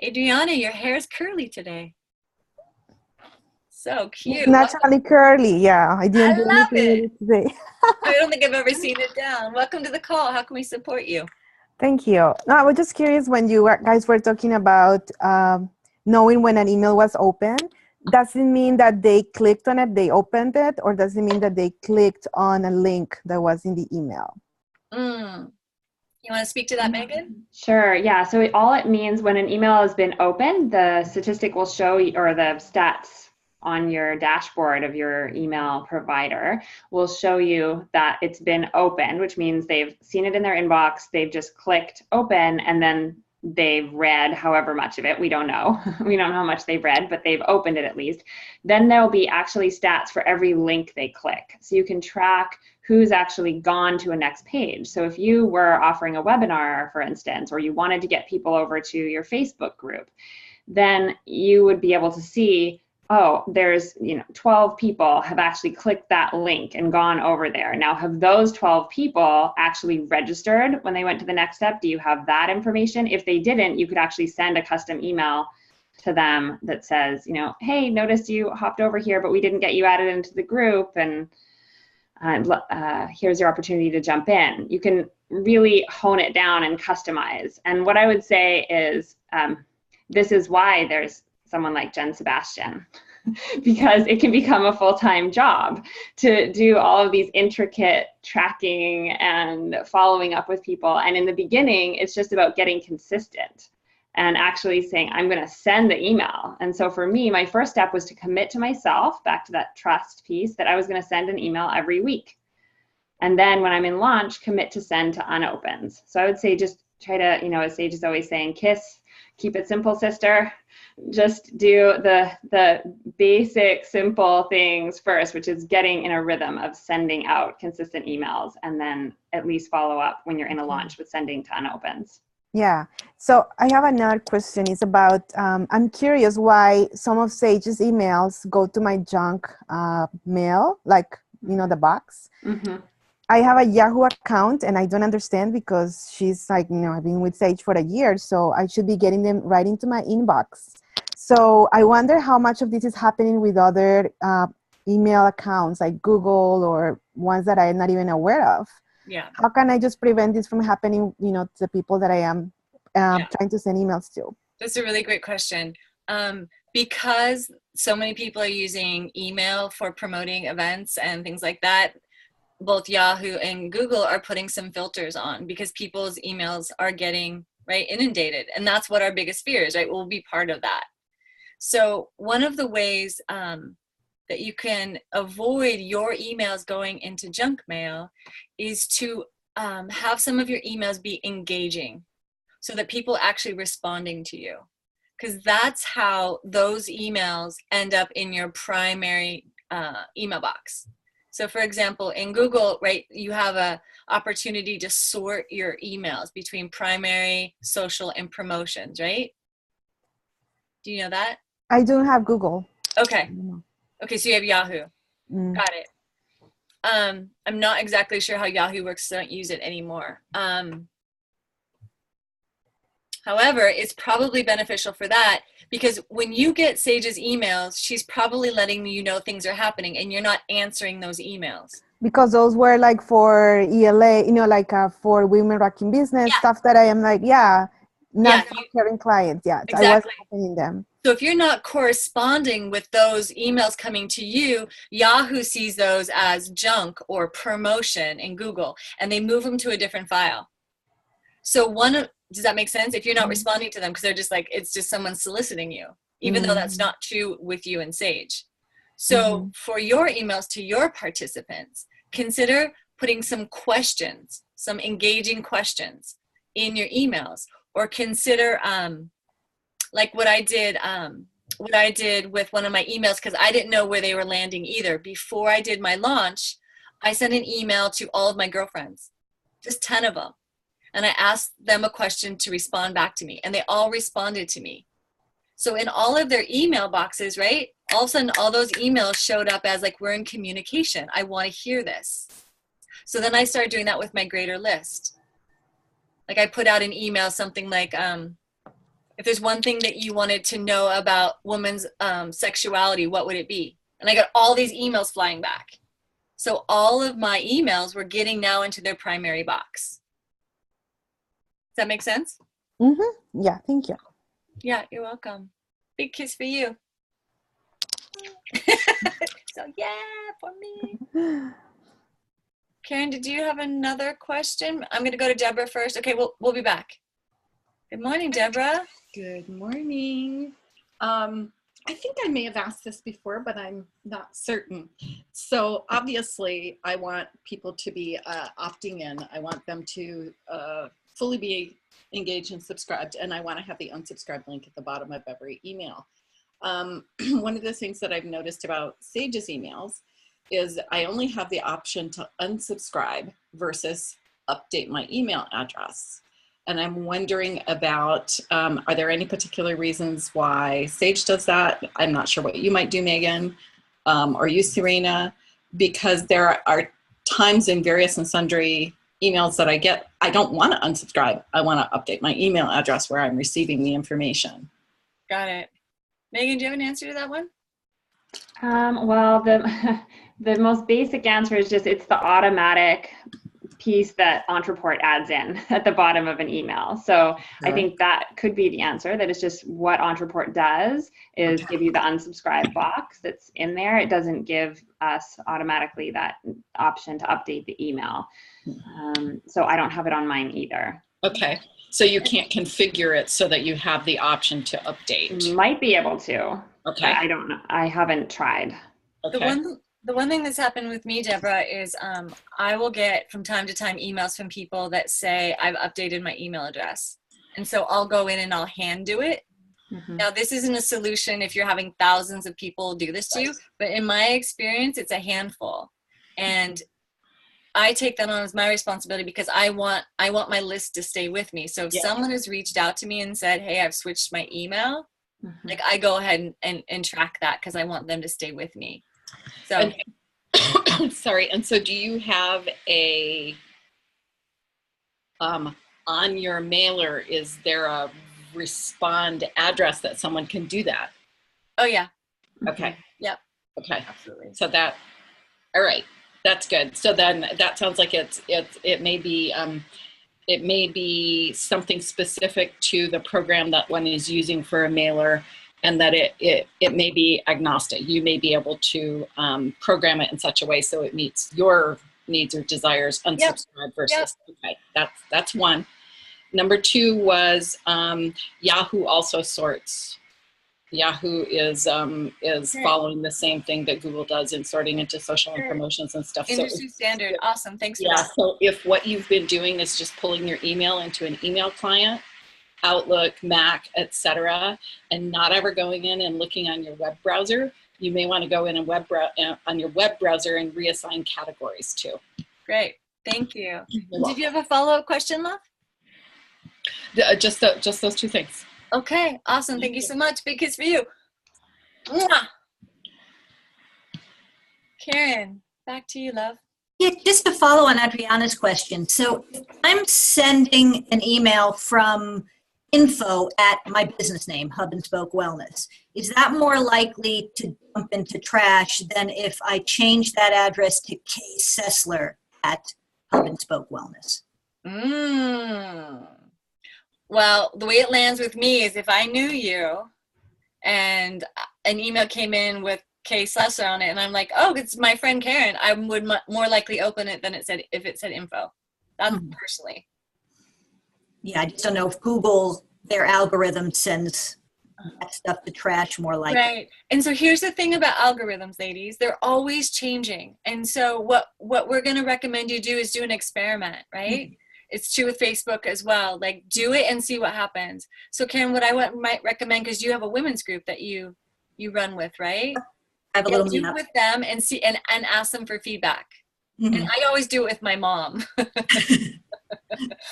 Adriana, your hair is curly today. So cute. Naturally curly, yeah. I didn't do love anything it. today. I don't think I've ever seen it down. Welcome to the call. How can we support you? Thank you. No, I was just curious, when you guys were talking about knowing when an email was open, does it mean that they clicked on it, they opened it, or does it mean that they clicked on a link that was in the email? You want to speak to that, Megan? Sure, yeah. So all it means, when an email has been opened, the statistic will show you, or the stats on your dashboard of your email provider will show you that it's been opened, which means they've seen it in their inbox, they've just clicked open, and then they've read however much of it. We don't know. We don't know how much they've read, but they've opened it at least. Then there'll be actually stats for every link they click. So you can track who's actually gone to a next page. So if you were offering a webinar, for instance, or you wanted to get people over to your Facebook group, then you would be able to see, oh, there's 12 people have actually clicked that link and gone over there. Now, have those 12 people actually registered when they went to the next step? Do you have that information? If they didn't, you could actually send a custom email to them that says, hey, noticed you hopped over here, but we didn't get you added into the group, and here's your opportunity to jump in. You can really hone it down and customize. And what I would say is, this is why there's someone like Jen Sebastian, because it can become a full-time job to do all of these intricate tracking and following up with people. And in the beginning, it's just about getting consistent and actually saying, I'm going to send the email. And so for me, my first step was to commit to myself, back to that trust piece, that I was going to send an email every week. And then when I'm in launch, commit to send to unopens. So I would say just try to, as Sage is always saying, kiss, keep it simple, sister. Just do the basic, simple things first, which is getting in a rhythm of sending out consistent emails, and then at least follow up when you're in a launch with sending to unopens. Yeah. So I have another question. It's about, I'm curious why some of Sage's emails go to my junk mail, like, the box. Mm-hmm. I have a Yahoo account and I don't understand because she's like, I've been with Sage for a year, so I should be getting them right into my inbox. So I wonder how much of this is happening with other email accounts like Google or ones that I'm not even aware of. Yeah. How can I just prevent this from happening, to the people that I am trying to send emails to? That's a really great question. Because so many people are using email for promoting events and things like that, both Yahoo and Google are putting some filters on because people's emails are getting inundated. And that's what our biggest fear is, right? We'll be part of that. So one of the ways that you can avoid your emails going into junk mail is to have some of your emails be engaging so that people are actually responding to you. Because that's how those emails end up in your primary email box. So for example, in Google, you have a opportunity to sort your emails between primary, social, and promotions, right? Do you know that? I don't have Google. Okay. Okay, so you have Yahoo. Got it. I'm not exactly sure how Yahoo works, so I don't use it anymore. However, it's probably beneficial for that because when you get Sage's emails, she's probably letting you know things are happening and you're not answering those emails. Because those were like for ELA, for women rocking business, stuff that I am like, not caring clients. Yeah, exactly. I wasn't opening them. So if you're not corresponding with those emails coming to you, Yahoo sees those as junk or promotion in Google, and they move them to a different file. So does that make sense? If you're not responding to them because they're just like, it's just someone soliciting you, even though that's not true with you and Sage. So for your emails to your participants, consider putting some questions, some engaging questions in your emails, or consider like what I did with one of my emails, because I didn't know where they were landing either. Before I did my launch, I sent an email to all of my girlfriends, just 10 of them. And I asked them a question to respond back to me, and they all responded to me. So in all of their email boxes, all of a sudden, all those emails showed up as like, we're in communication. I want to hear this. So then I started doing that with my greater list. Like I put out an email, something like, if there's one thing that you wanted to know about women's sexuality, what would it be? And I got all these emails flying back. So all of my emails were getting now into their primary box. Does that make sense? Yeah, thank you. Yeah, you're welcome. Big kiss for you. So yeah, for me. Karen, did you have another question? I'm going to go to Deborah first. Okay, we'll be back. Good morning, Deborah. Good morning. I think I may have asked this before, but I'm not certain. So obviously, I want people to be opting in. I want them to fully be engaged and subscribed, and I want to have the unsubscribe link at the bottom of every email. One of the things that I've noticed about Sage's emails is I only have the option to unsubscribe versus update my email address. And I'm wondering about, are there any particular reasons why Sage does that? I'm not sure what you might do, Megan, or you, Serena, because there are times in various and sundry emails that I get, I don't want to unsubscribe. I want to update my email address where I'm receiving the information. Got it. Megan, do you have an answer to that one? Well, the most basic answer is just it's the automatic piece that Entreport adds in at the bottom of an email. So I think that could be the answer, that it's just what Entreport does is give you the unsubscribe box that's in there. It doesn't give us automatically that option to update the email. So I don't have it on mine either. Okay. So you can't configure it so that you have the option to update? Might be able to. Okay. I don't know. I haven't tried. Okay. The one thing that's happened with me, Deborah, is I will get from time to time emails from people that say I've updated my email address. And so I'll go in and I'll hand do it. Mm-hmm. Now, this isn't a solution if you're having thousands of people do this to you, but in my experience, it's a handful. And I take that on as my responsibility because I want my list to stay with me. So if someone has reached out to me and said, hey, I've switched my email, like I go ahead and track that because I want them to stay with me. So, sorry. And so do you have a, on your mailer, is there a respond address that someone can do that? Oh yeah. Okay. Yep. Okay. Absolutely. So that, all right, that's good. So then that sounds like it may be something specific to the program that one is using for a mailer, and that it may be agnostic. You may be able to program it in such a way so it meets your needs or desires, unsubscribe versus. Okay, that's one. Number two was Yahoo also sorts. Yahoo is following the same thing that Google does in sorting into social and promotions and stuff. Industry standard. Awesome. Thanks for that. So if what you've been doing is just pulling your email into an email client, Outlook, Mac, etc., and not ever going in and looking on your web browser, you may want to go in and on your web browser and reassign categories too. Great. Thank you. Did you have a follow-up question, love? Just those two things. Okay, awesome. Thank you so much. Big kiss for you. Mwah. Karen, back to you, love. Yeah, just to follow on Adriana's question. So if I'm sending an email from info at my business name, Hub and Spoke Wellness, is that more likely to dump into trash than if I change that address to K. Sessler at Hub and Spoke Wellness? Well, the way it lands with me is if I knew you and an email came in with K. Sessler on it and I'm like, oh, it's my friend Karen, I would more likely open it than if it said info. That's personally. Yeah, I just don't know if Google, their algorithm sends that stuff to trash more likely. Right. And so here's the thing about algorithms, ladies. They're always changing. And so what we're going to recommend you do is do an experiment, right? It's true with Facebook as well. Like, do it and see what happens. So Karen, what I might recommend, because you have a women's group that you run with, right? I have a little do it with them and see and ask them for feedback. And I always do it with my mom.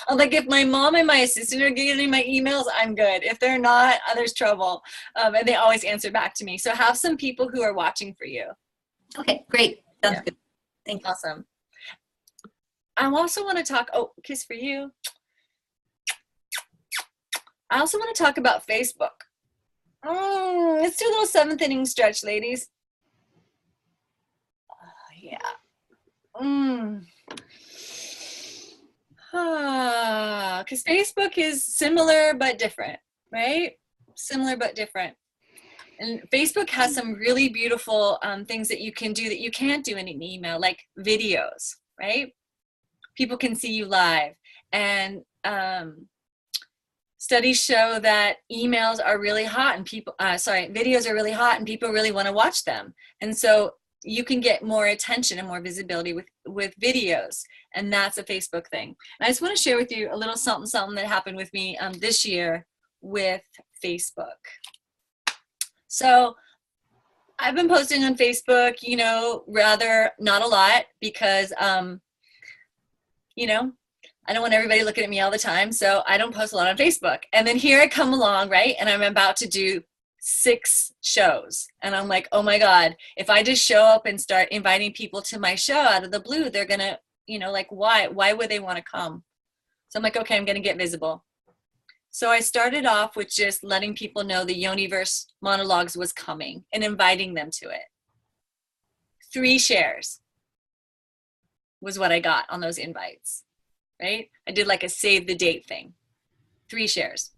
I'm like, if my mom and my assistant are getting my emails, I'm good. If they're not, there's trouble. And they always answer back to me. So have some people who are watching for you. Okay, great. Sounds good. Thank you. Awesome. I also want to talk, kiss for you. I also want to talk about Facebook. Let's do a little seventh inning stretch, ladies. Because Facebook is similar but different, right? Similar but different. And Facebook has some really beautiful things that you can do that you can't do in an email, like videos, right? People can see you live. And studies show that emails are really hot and videos are really hot and people really want to watch them. And so you can get more attention and more visibility with videos. And that's a Facebook thing. And I just want to share with you a little something that happened with me this year with Facebook. So I've been posting on Facebook, rather not a lot because, I don't want everybody looking at me all the time. So I don't post a lot on Facebook. And then here I come along, right? And I'm about to do 6 shows. And I'm like, oh my God, if I just show up and start inviting people to my show out of the blue, they're going to, why would they want to come? So I'm like, okay, I'm going to get visible. So I started off with just letting people know the Yoniverse monologues was coming and inviting them to it. 3 shares was what I got on those invites, right? I did like a save the date thing. 3 shares.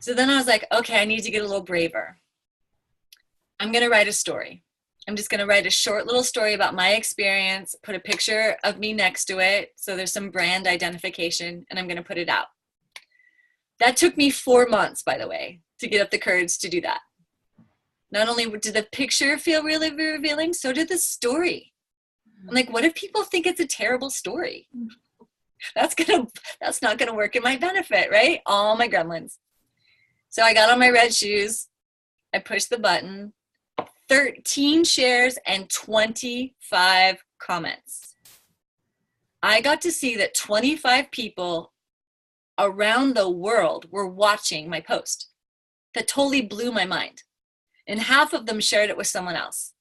So then I was like, okay, I need to get a little braver. I'm going to write a story. I'm just going to write a short little story about my experience, put a picture of me next to it. So there's some brand identification, and I'm going to put it out. That took me 4 months, by the way, to get up the courage to do that. Not only did the picture feel really revealing, so did the story. I'm like, what if people think it's a terrible story? That's not gonna work in my benefit, right? All my gremlins. So I got on my red shoes, I pushed the button, 13 shares and 25 comments. I got to see that 25 people around the world were watching my post. That totally blew my mind. And half of them shared it with someone else.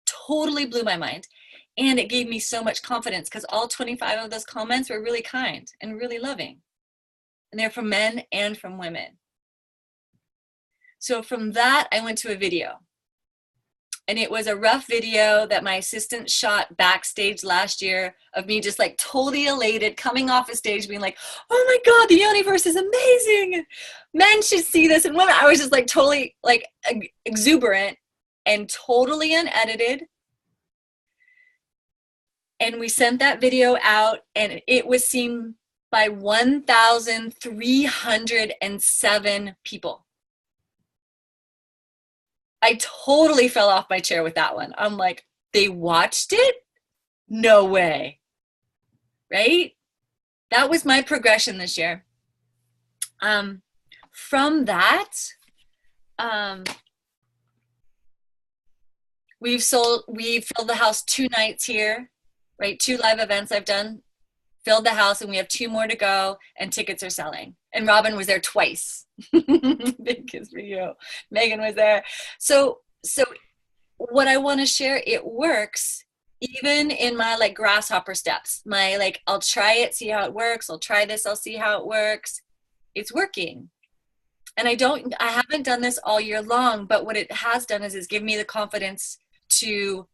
Totally blew my mind. And it gave me so much confidence because all 25 of those comments were really kind and really loving. And they're from men and from women. So from that, I went to a video. And it was a rough video that my assistant shot backstage last year of me just like totally elated, coming off a stage being like, oh my God, the universe is amazing. Men should see this. And women, I was just like totally like exuberant and totally unedited. And we sent that video out and it was seen by 1,307 people. I totally fell off my chair with that one. I'm like, they watched it? No way. Right? That was my progression this year. From that, we've filled the house 2 nights here, right? 2 live events I've done, filled the house, and we have 2 more to go, and tickets are selling. And Robin was there twice. Big kiss for you. Megan was there. So what I want to share, it works even in my like grasshopper steps. My like, I'll try it, see how it works. I'll try this, I'll see how it works. It's working. And I haven't done this all year long, but what it has done is it's given me the confidence to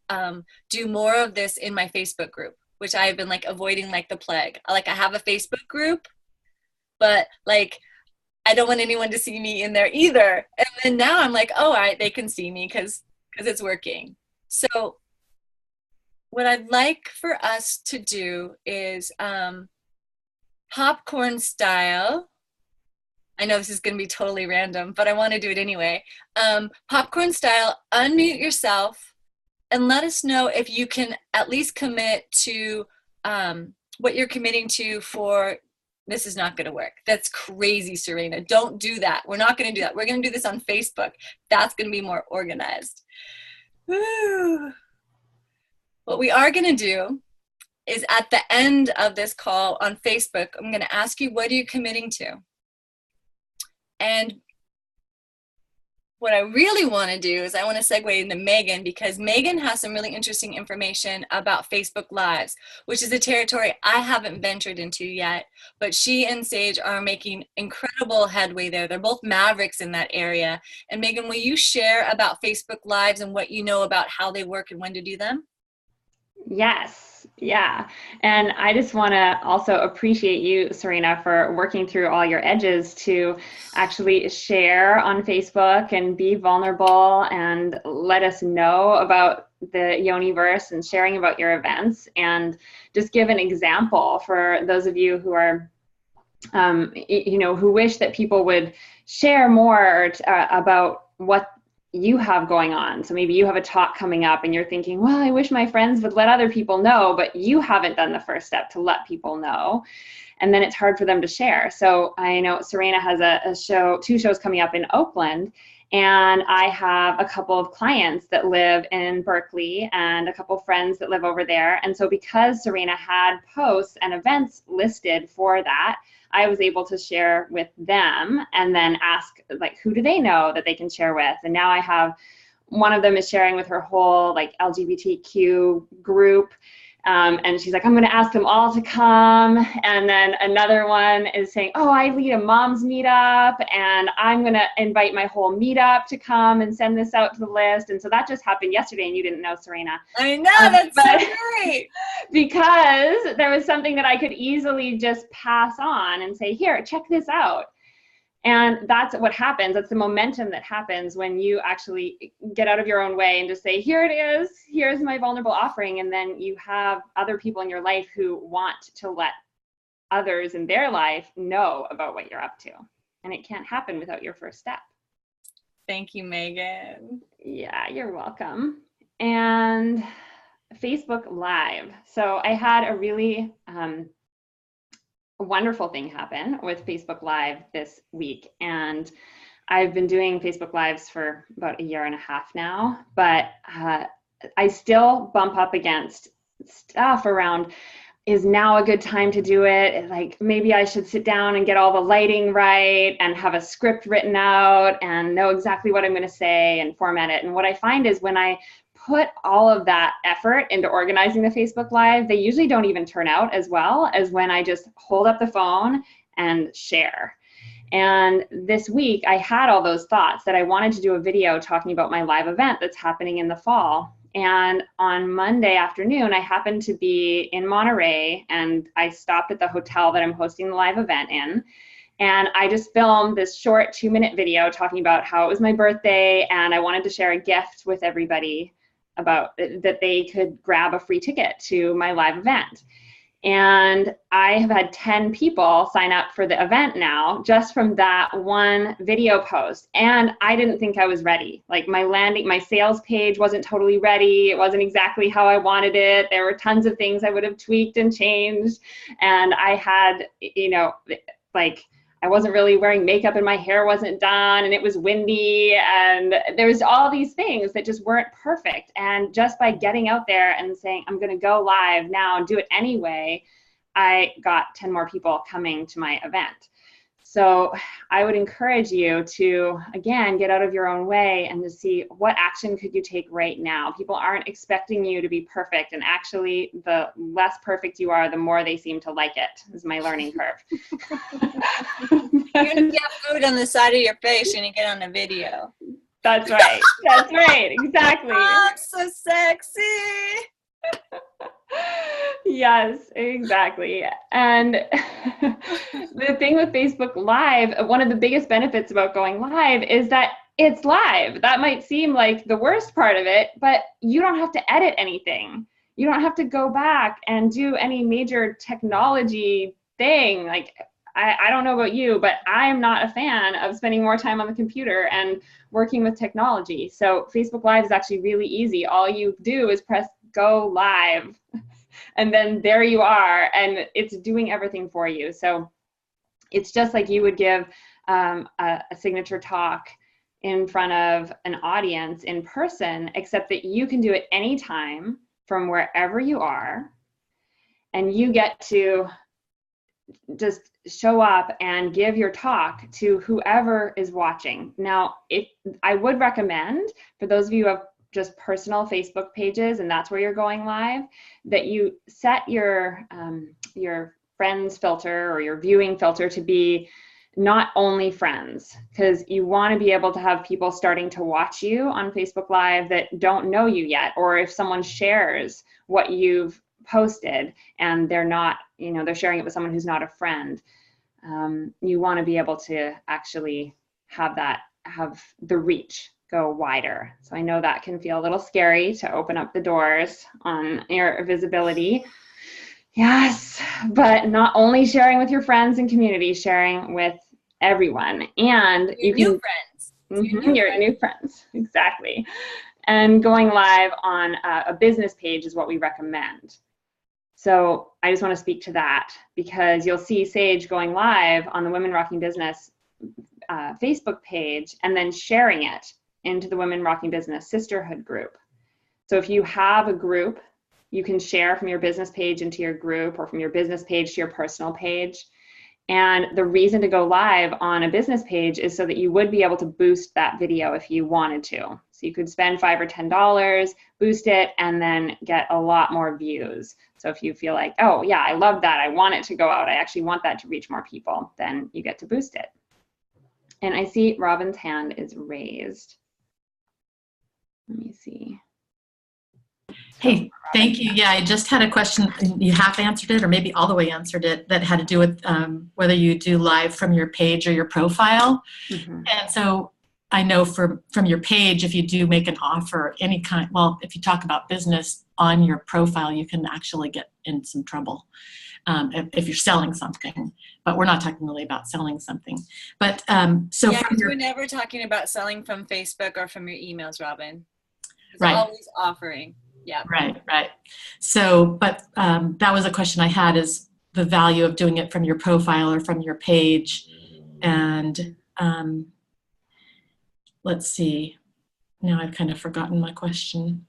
do more of this in my Facebook group, which I've been like avoiding like the plague. Like I have a Facebook group, but like I don't want anyone to see me in there either. And then now I'm like, oh, they can see me because it's working. So what I'd like for us to do is popcorn style. I know this is going to be totally random, but I want to do it anyway. Popcorn style, unmute yourself and let us know if you can at least commit to what you're committing to for. This is not going to work. That's crazy, Serena. Don't do that. We're not going to do that. We're going to do this on Facebook. That's going to be more organized. Woo. What we are going to do is at the end of this call on Facebook, I'm going to ask you, what are you committing to? And what I really want to do is I want to segue into Megan, because Megan has some really interesting information about Facebook Lives, which is a territory I haven't ventured into yet, but she and Sage are making incredible headway there. They're both mavericks in that area. And Megan, will you share about Facebook Lives and what you know about how they work and when to do them? Yes. Yeah. And I just want to also appreciate you, Serena, for working through all your edges to actually share on Facebook and be vulnerable and let us know about the Yoniverse and sharing about your events, and just give an example for those of you who are, who wish that people would share more about what you have going on. So maybe you have a talk coming up and you're thinking, well, I wish my friends would let other people know, but you haven't done the first step to let people know. And then it's hard for them to share. So I know Serena has a show, 2 shows coming up in Oakland, and I have a couple of clients that live in Berkeley and a couple of friends that live over there. And so because Serena had posts and events listed for that, I was able to share with them and then ask, like, who do they know that they can share with? And now I have, one of them is sharing with her whole like LGBTQ group. And she's like, I'm going to ask them all to come. And then another one is saying, oh, I lead a mom's meetup and I'm going to invite my whole meetup to come and send this out to the list. And so that just happened yesterday, and you didn't know, Serena. I know, that's so great. Because there was something that I could easily just pass on and say, here, check this out. And that's what happens. That's the momentum that happens when you actually get out of your own way and just say, here it is, here's my vulnerable offering. And then you have other people in your life who want to let others in their life know about what you're up to. And it can't happen without your first step. Thank you, Megan. Yeah, you're welcome. And Facebook Live. So I had a really wonderful thing happen with Facebook Live this week. And I've been doing Facebook Lives for about 1.5 years now, but I still bump up against stuff around, is now a good time to do it? Like, maybe I should sit down and get all the lighting right and have a script written out and know exactly what I'm going to say and format it. And what I find is when I put all of that effort into organizing the Facebook Live, they usually don't even turn out as well as when I just hold up the phone and share. And this week I had all those thoughts that I wanted to do a video talking about my live event that's happening in the fall. And on Monday afternoon, I happened to be in Monterey, and I stopped at the hotel that I'm hosting the live event in. And I just filmed this short 2-minute video talking about how it was my birthday, and I wanted to share a gift with everybody about that they could grab a free ticket to my live event. And I have had 10 people sign up for the event now, just from that one video post. And I didn't think I was ready. Like, my sales page wasn't totally ready. It wasn't exactly how I wanted it. There were tons of things I would have tweaked and changed. And I had, like, I wasn't really wearing makeup and my hair wasn't done and it was windy, and there was all these things that just weren't perfect. And just by getting out there and saying, I'm going to go live now and do it anyway, I got 10 more people coming to my event. So I would encourage you to, again, get out of your own way and to see what action could you take right now. People aren't expecting you to be perfect, and actually the less perfect you are, the more they seem to like it, is my learning curve. You're gonna get food on the side of your face when you get on the video. That's right. That's right. Exactly. Oh, I'm so sexy. Yes, exactly. And the thing with Facebook Live, one of the biggest benefits about going live is that it's live. That might seem like the worst part of it, but you don't have to edit anything. You don't have to go back and do any major technology thing. Like, I don't know about you, but I'm not a fan of spending more time on the computer and working with technology. So Facebook Live is actually really easy. All you do is press go live, and then there you are, and it's doing everything for you. So it's just like you would give a signature talk in front of an audience in person, except that you can do it anytime from wherever you are, and you get to just show up and give your talk to whoever is watching. Now, I would recommend, for those of you who have just personal Facebook pages and that's where you're going live, that you set your friends filter or your viewing filter to be not only friends, because you want to be able to have people starting to watch you on Facebook Live that don't know you yet, or if someone shares what you've posted and they're not, they're sharing it with someone who's not a friend, you want to be able to actually have the reach go wider. So I know that can feel a little scary to open up the doors on your visibility. Yes, but not only sharing with your friends and community, sharing with everyone. And you can, new friends. Your new friends, exactly. And going live on a business page is what we recommend. So I just want to speak to that, because you'll see Sage going live on the Women Rocking Business Facebook page and then sharing it into the Women Rocking Business Sisterhood group. So if you have a group, you can share from your business page into your group, or from your business page to your personal page. And the reason to go live on a business page is so that you would be able to boost that video if you wanted to. So you could spend $5 or $10, boost it, and then get a lot more views. So if you feel like, oh yeah, I love that, I want it to go out, I actually want that to reach more people, then you get to boost it. And I see Robin's hand is raised. Let me see. Hey, thank you. Yeah, I just had a question. You half answered it, or maybe all the way answered it, that had to do with whether you do live from your page or your profile. Mm-hmm. And so I know from your page, if you do make an offer, any kind, well, if you talk about business on your profile, you can actually get in some trouble. if you're selling something. But we're not talking really about selling something. But so yeah, from we're never talking about selling from Facebook or from your emails, Robin. It's right. always offering. Yeah. Right. So, but that was a question I had, is the value of doing it from your profile or from your page. And let's see, now I've kind of forgotten my question.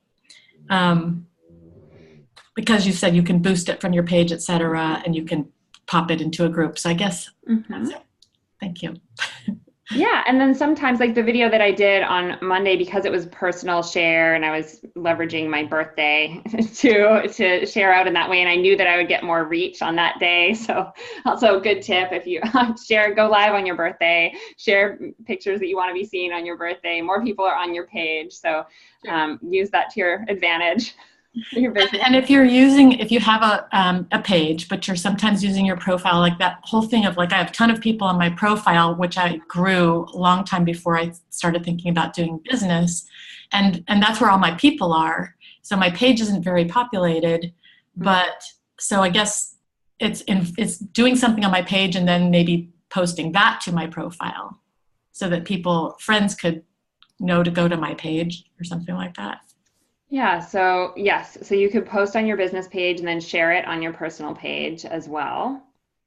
Because you said you can boost it from your page, etc., and you can pop it into a group. So I guess that's it. Thank you. Yeah, and then sometimes, like the video that I did on Monday, because it was personal share and I was leveraging my birthday to share out in that way, and I knew that I would get more reach on that day. So also a good tip, if you go live on your birthday, share pictures that you want to be seen on your birthday. More people are on your page, so use that to your advantage. And if you have a page, but you're sometimes using your profile, like that whole thing of like, I have a ton of people on my profile, which I grew a long time before I started thinking about doing business. And that's where all my people are. So my page isn't very populated, but so I guess it's doing something on my page and then maybe posting that to my profile so that friends could know to go to my page or something like that. Yeah, so yes, so you could post on your business page and then share it on your personal page as well.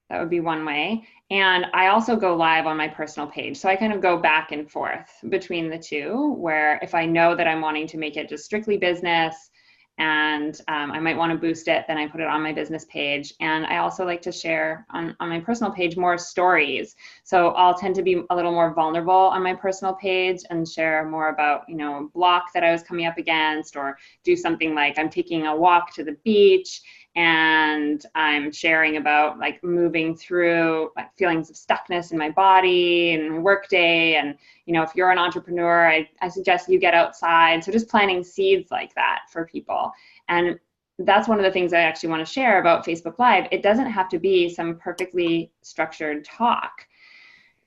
That would be one way. And I also go live on my personal page. So I kind of go back and forth between the two, where if I know that I'm wanting to make it just strictly business and I might want to boost it, then I put it on my business page. And I also like to share on my personal page more stories. So I'll tend to be a little more vulnerable on my personal page and share more about, a block that I was coming up against, or do something like I'm taking a walk to the beach and I'm sharing about like moving through like feelings of stuckness in my body and my work day. And, if you're an entrepreneur, I suggest you get outside. So just planting seeds like that for people. And that's one of the things I actually want to share about Facebook Live. It doesn't have to be some perfectly structured talk,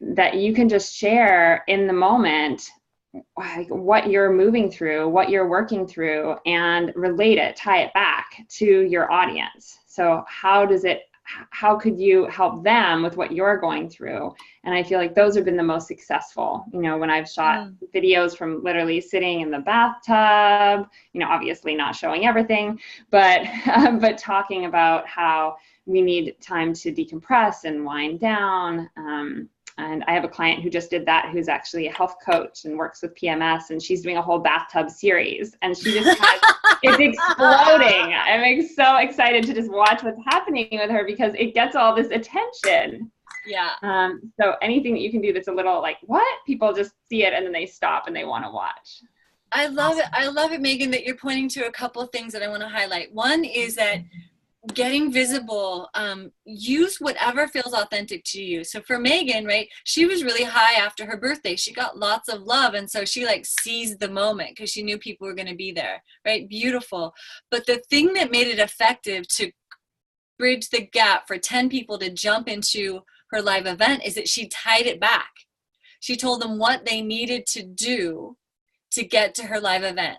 that you can just share in the moment what you're moving through, what you're working through, and relate it, tie it back to your audience. So how could you help them with what you're going through? And I feel like those have been the most successful, when I've shot videos from literally sitting in the bathtub, obviously not showing everything, but talking about how we need time to decompress and wind down. And I have a client who just did that, who's actually a health coach and works with PMS, and she's doing a whole bathtub series, and she just it's exploding. I'm so excited to just watch what's happening with her because it gets all this attention. Yeah. So anything that you can do that's a little like, what? People just see it and then they stop and they want to watch. I love it. I love it, Megan, that you're pointing to a couple of things that I want to highlight. One is that getting visible, use whatever feels authentic to you. So for Megan, right, she was really high after her birthday. She got lots of love. And so she like seized the moment because she knew people were going to be there, right? Beautiful. But the thing that made it effective to bridge the gap for 10 people to jump into her live event is that she tied it back. She told them what they needed to do to get to her live event.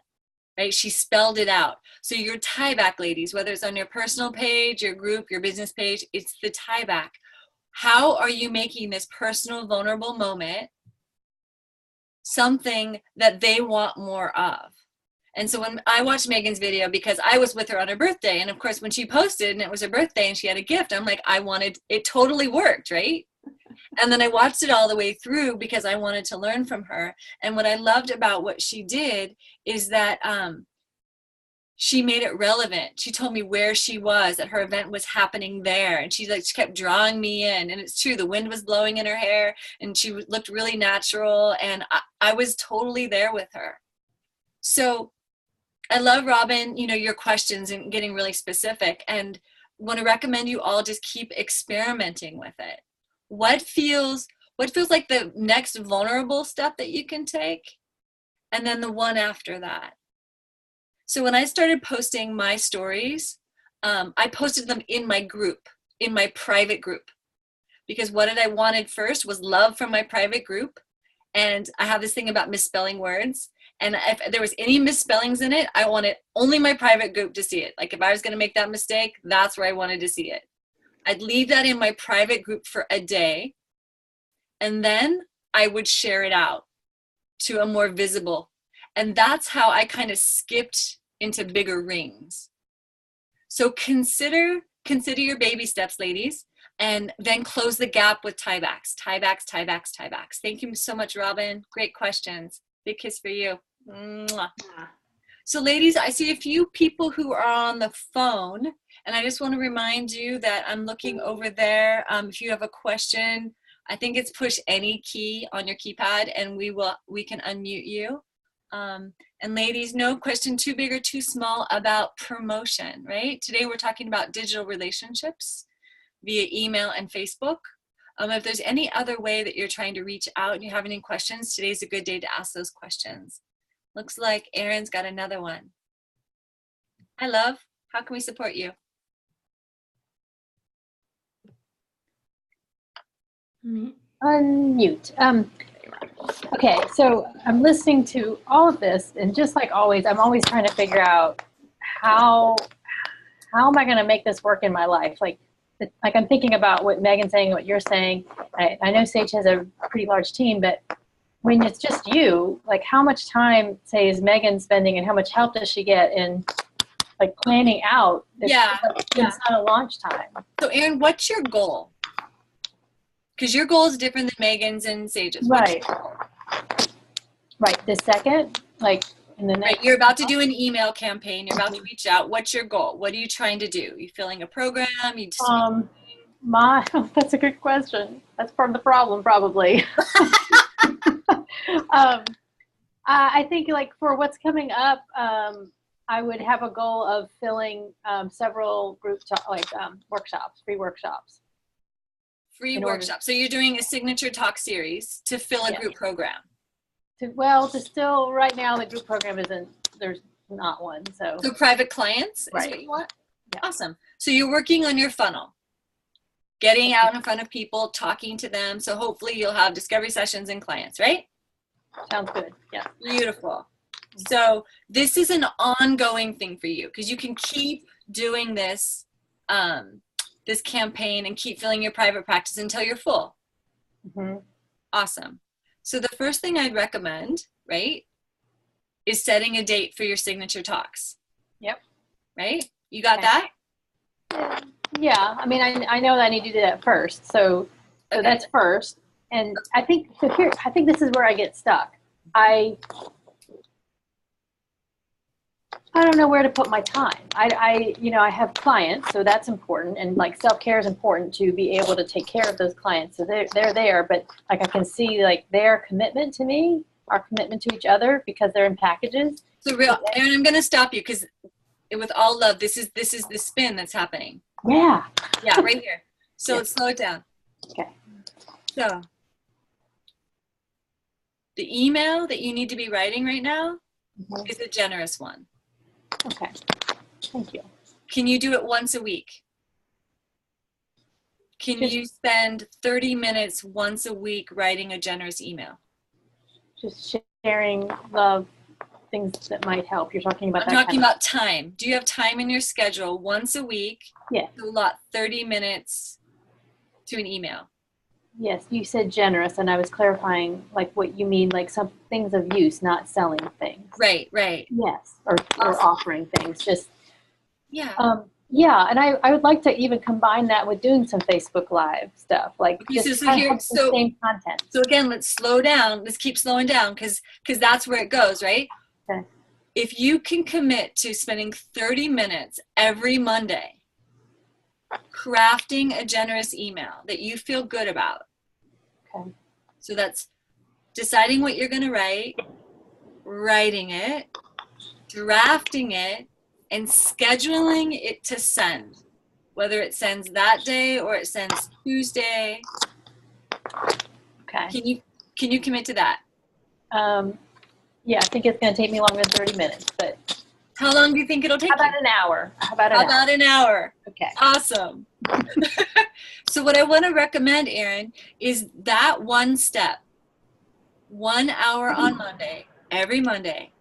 Right? She spelled it out. So your tie back, ladies, whether it's on your personal page, your group, your business page, it's the tie back. How are you making this personal, vulnerable moment something that they want more of? And so when I watched Megan's video, because I was with her on her birthday, and of course when she posted and it was her birthday and she had a gift, I'm like, it totally worked, right? And then I watched it all the way through because I wanted to learn from her. And what I loved about what she did is that she made it relevant. She told me where she was, that her event was happening there. And she kept drawing me in. And it's true, the wind was blowing in her hair and she looked really natural. And I was totally there with her. So I love, Robin, your questions and getting really specific, and want to recommend you all just keep experimenting with it. What feels like the next vulnerable step that you can take, and then the one after that. So when I started posting my stories, I posted them in my group, in my private group, because what I wanted first was love from my private group. And I have this thing about misspelling words. And if there was any misspellings in it, I wanted only my private group to see it. Like if I was going to make that mistake, that's where I wanted to see it. I'd leave that in my private group for a day, and then I would share it out to a more visible. And that's how I kind of skipped into bigger rings. So consider your baby steps, ladies, and then close the gap with tiebacks. Thank you so much, Robin. Great questions. Big kiss for you. Mwah. So ladies, I see a few people who are on the phone, and I just want to remind you that I'm looking over there. If you have a question, I think it's push any key on your keypad and we can unmute you. And ladies, no question too big or too small about promotion, right? Today we're talking about digital relationships via email and Facebook. If there's any other way that you're trying to reach out and you have any questions, today's a good day to ask those questions. Looks like Erin's got another one. Hi, love. How can we support you? Unmute. Okay, so I'm listening to all of this, and just like always, I'm always trying to figure out how am I going to make this work in my life? Like I'm thinking about what Megan's saying, what you're saying. I know Sage has a pretty large team, but when it's just you, like how much time, say, is Megan spending, and how much help does she get in like planning out? It's not a launch time. So Erin, what's your goal? Because your goal is different than Megan's and Sage's. Right. Right. The second, like in the next. Right. You're about to do an email campaign. You're about to reach out. What's your goal? What are you trying to do? You filling a program? You just that's a good question. That's part of the problem, probably. I think like for what's coming up, I would have a goal of filling several group workshops, free workshops. Free workshop. So you're doing a signature talk series to fill a group program. To still right now the group program there's not one. So private clients is what you want? Yeah. Awesome. So you're working on your funnel, getting out in front of people, talking to them. So hopefully you'll have discovery sessions and clients, right? Sounds good. Yeah. Beautiful. So this is an ongoing thing for you because you can keep doing this this campaign and keep filling your private practice until you're full. Mm-hmm. Awesome. So the first thing I'd recommend, right, is setting a date for your signature talks. Yep. Right? You got that? Yeah. I mean, I know that I need to do that first. So that's first. And I think this is where I get stuck. I don't know where to put my time. I have clients, so that's important, and like self-care is important to be able to take care of those clients. So they're there, but like I can see like their commitment to me, our commitment to each other, because they're in packages. So Erin, I'm going to stop you because with all love, this is the spin that's happening. Yeah. Yeah, right here. So let's slow it down. Okay. So the email that you need to be writing right now is a generous one. Okay. Thank you. Can you do it once a week? Can you spend 30 minutes once a week writing a generous email? Just sharing love, things that might help. You're talking about I'm talking about time. Do you have time in your schedule once a week to allot 30 minutes to an email? Yes, you said generous, and I was clarifying like what you mean, like some things of use, not selling things. Right, right. Yes, or offering things. Just yeah. Yeah, and I would like to even combine that with doing some Facebook Live stuff, like just the same content. So again, let's slow down. Let's keep slowing down because that's where it goes, right? Okay. If you can commit to spending 30 minutes every Monday crafting a generous email that you feel good about. Okay. So that's deciding what you're going to write, writing it, drafting it, and scheduling it to send. Whether it sends that day or it sends Tuesday. Okay. Can you commit to that? Yeah, I think it's going to take me longer than 30 minutes, but. How long do you think it'll take? How about an hour? How about an hour? Okay. Awesome. So what I want to recommend, Erin, is that one step. 1 hour on Monday, every Monday,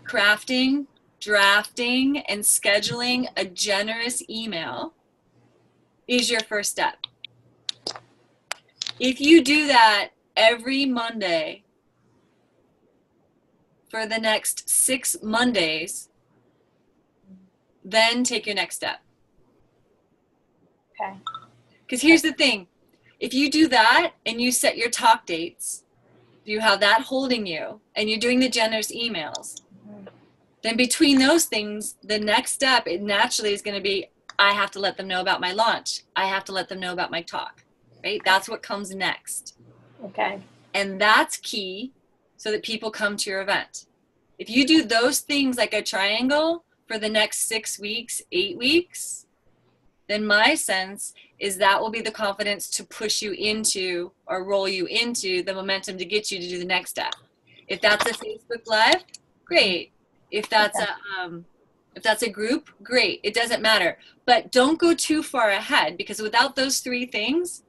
crafting, drafting, and scheduling a generous email is your first step. If you do that every Monday for the next 6 Mondays, then take your next step. Okay. Because here's the thing. If you do that and you set your talk dates, you have that holding you, and you're doing the generous emails, then between those things, the next step, it naturally is going to be, I have to let them know about my launch. I have to let them know about my talk, right? That's what comes next. Okay. And that's key so that people come to your event. If you do those things like a triangle for the next 6 weeks, 8 weeks, then my sense is that will be the confidence to push you into or roll you into the momentum to get you to do the next step. If that's a Facebook Live, great. If that's a group, great. It doesn't matter. But don't go too far ahead, because without those 3 things,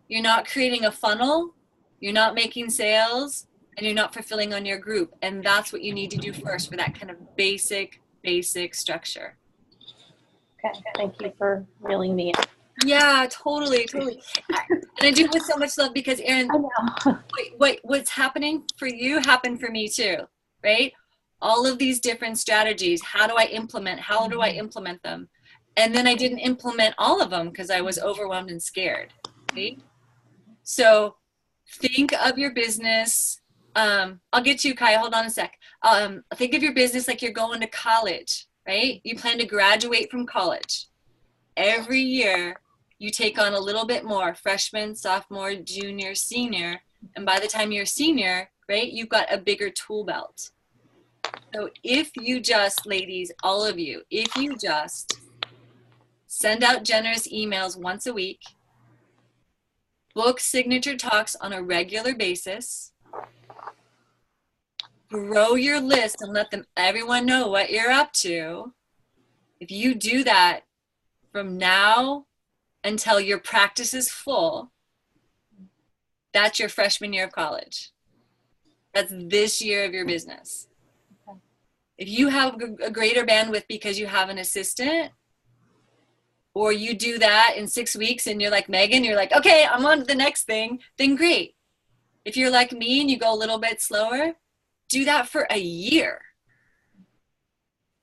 you're not creating a funnel, you're not making sales, and you're not fulfilling on your group. And that's what you need to do first for that kind of basic structure. Okay. Thank you for reeling me in. Yeah, totally. And I do it with so much love because, Erin, what's happening for you happened for me too, right? All of these different strategies. How do I implement them? And then I didn't implement all of them because I was overwhelmed and scared. Right? So think of your business. I'll get to you, Kai. Hold on a sec. Think of your business like you're going to college, right? You plan to graduate from college. Every year, you take on a little bit more, freshman, sophomore, junior, senior. And by the time you're a senior, right, you've got a bigger tool belt. So if you just, ladies, all of you, if you just send out generous emails once a week, book signature talks on a regular basis, grow your list and let everyone know what you're up to. If you do that from now until your practice is full, that's your freshman year of college. That's this year of your business. If you have a greater bandwidth because you have an assistant, or you do that in 6 weeks and you're like Megan, you're like, okay, I'm on to the next thing, then great. If you're like me and you go a little bit slower, do that for a year.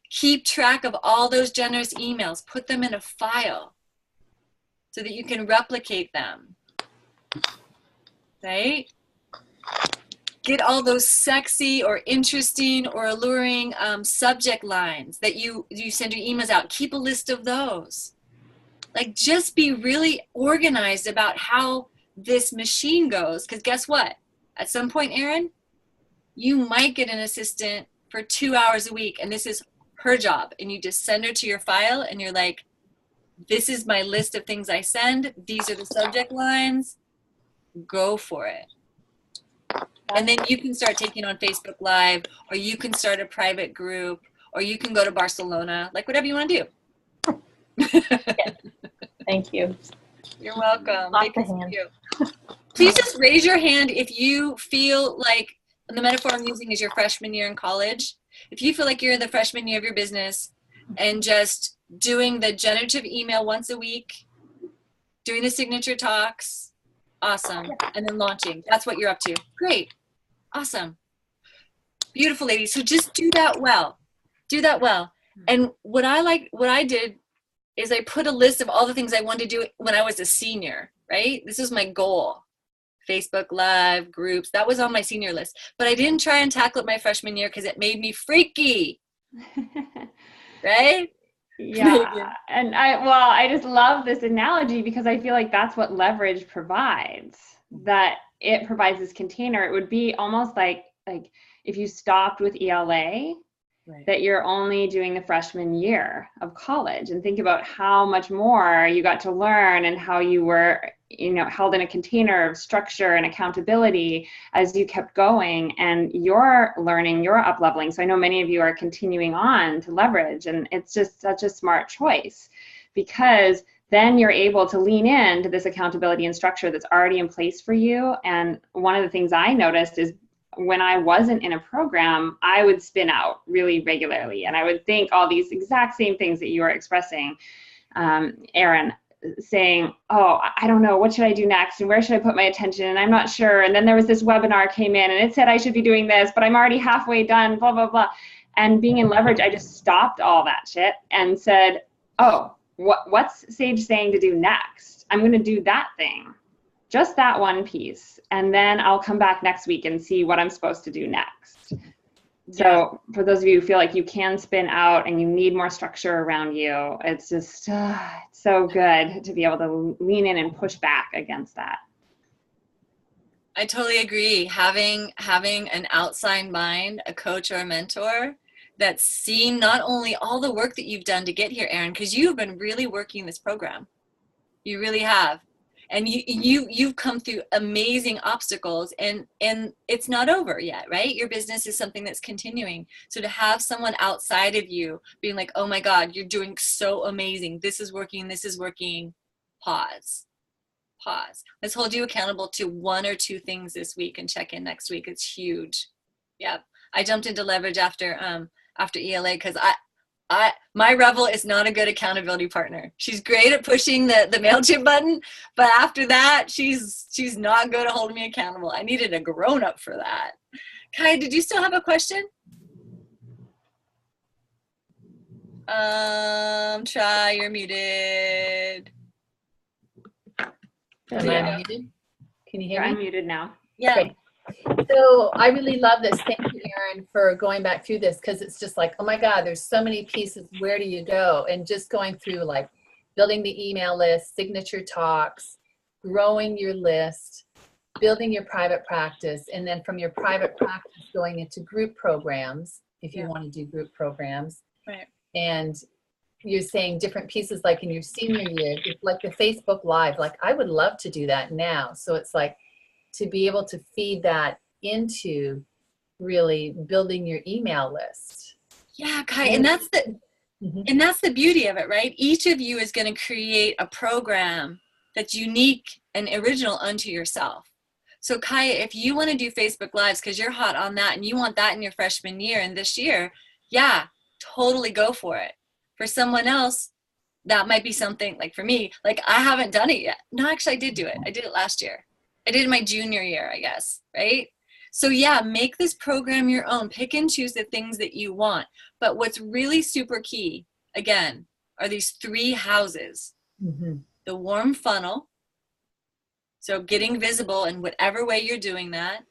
Keep track of all those generous emails, put them in a file so that you can replicate them, right? Get all those sexy or interesting or alluring subject lines that you send your emails out. Keep a list of those. Like, just be really organized about how this machine goes. Because guess what? At some point, Erin, you might get an assistant for 2 hours a week, and this is her job. And you just send her to your file, and you're like, this is my list of things I send. These are the subject lines. Go for it. And then you can start taking on Facebook Live, or you can start a private group, or you can go to Barcelona, like whatever you want to do. Thank you. You're welcome. Lock the hand. Please just raise your hand if you feel like, the metaphor I'm using is your freshman year in college. If you feel like you're in the freshman year of your business and just doing the generative email once a week, doing the signature talks, awesome. And then launching, that's what you're up to. Great. Awesome. Beautiful, ladies. So just do that well. Do that well. And what I did is I put a list of all the things I wanted to do when I was a senior, right? This was my goal. Facebook Live, groups, that was on my senior list. But I didn't try and tackle it my freshman year because it made me freaky. Right? Yeah. And I just love this analogy because I feel like that's what leverage provides, that it provides this container. It would be almost like if you stopped with ELA, right, that you're only doing the freshman year of college, and think about how much more you got to learn and how you were, held in a container of structure and accountability as you kept going, and you're learning, you're up leveling. So I know many of you are continuing on to leverage, and it's just such a smart choice, because then you're able to lean into this accountability and structure that's already in place for you. And one of the things I noticed is when I wasn't in a program, I would spin out really regularly, and I would think all these exact same things that you are expressing, Erin. saying, oh, I don't know, what should I do next? And where should I put my attention? And I'm not sure. And then there was this webinar came in and it said I should be doing this, but I'm already halfway done, blah, blah, blah. And being in leverage, I just stopped all that shit and said, oh, what's Sage saying to do next? I'm going to do that thing, just that one piece. And then I'll come back next week and see what I'm supposed to do next. So for those of you who feel like you can spin out and you need more structure around you, it's just it's so good to be able to lean in and push back against that. I totally agree. Having an outside mind, a coach or a mentor that's seen not only all the work that you've done to get here, Erin, because you've been really working this program. You really have. And you've come through amazing obstacles, and it's not over yet, right? Your business is something that's continuing. So to have someone outside of you being like, oh my God, you're doing so amazing. This is working. Pause. Let's hold you accountable to 1 or 2 things this week and check in next week. It's huge. Yep. I jumped into leverage after ELA because my Revel is not a good accountability partner. She's great at pushing the MailChimp button, but after that, she's not good at holding me accountable. I needed a grown-up for that. Kai, did you still have a question? Try, you're muted. Am I muted? Can you hear me? I'm muted now. Yeah. Okay. So I really love this. Thank you, Erin, for going back through this, because it's just like, oh my God, there's so many pieces. Where do you go? And just going through like building the email list, signature talks, growing your list, building your private practice, and then from your private practice going into group programs, if you want to do group programs. Right. And you're saying different pieces like in your senior year, it's like the Facebook Live. Like I would love to do that now. So it's like, to be able to feed that into really building your email list. Yeah, Kai, and that's the beauty of it, right? Each of you is going to create a program that's unique and original unto yourself. So Kai, if you want to do Facebook Lives because you're hot on that and you want that in your freshman year and this year, yeah, totally go for it. For someone else, that might be something like for me, like I haven't done it yet. No, actually I did do it. I did it last year. I did it my junior year, I guess, right? So yeah, make this program your own. Pick and choose the things that you want. But what's really super key, again, are these 3 houses. The warm funnel, so getting visible in whatever way you're doing that.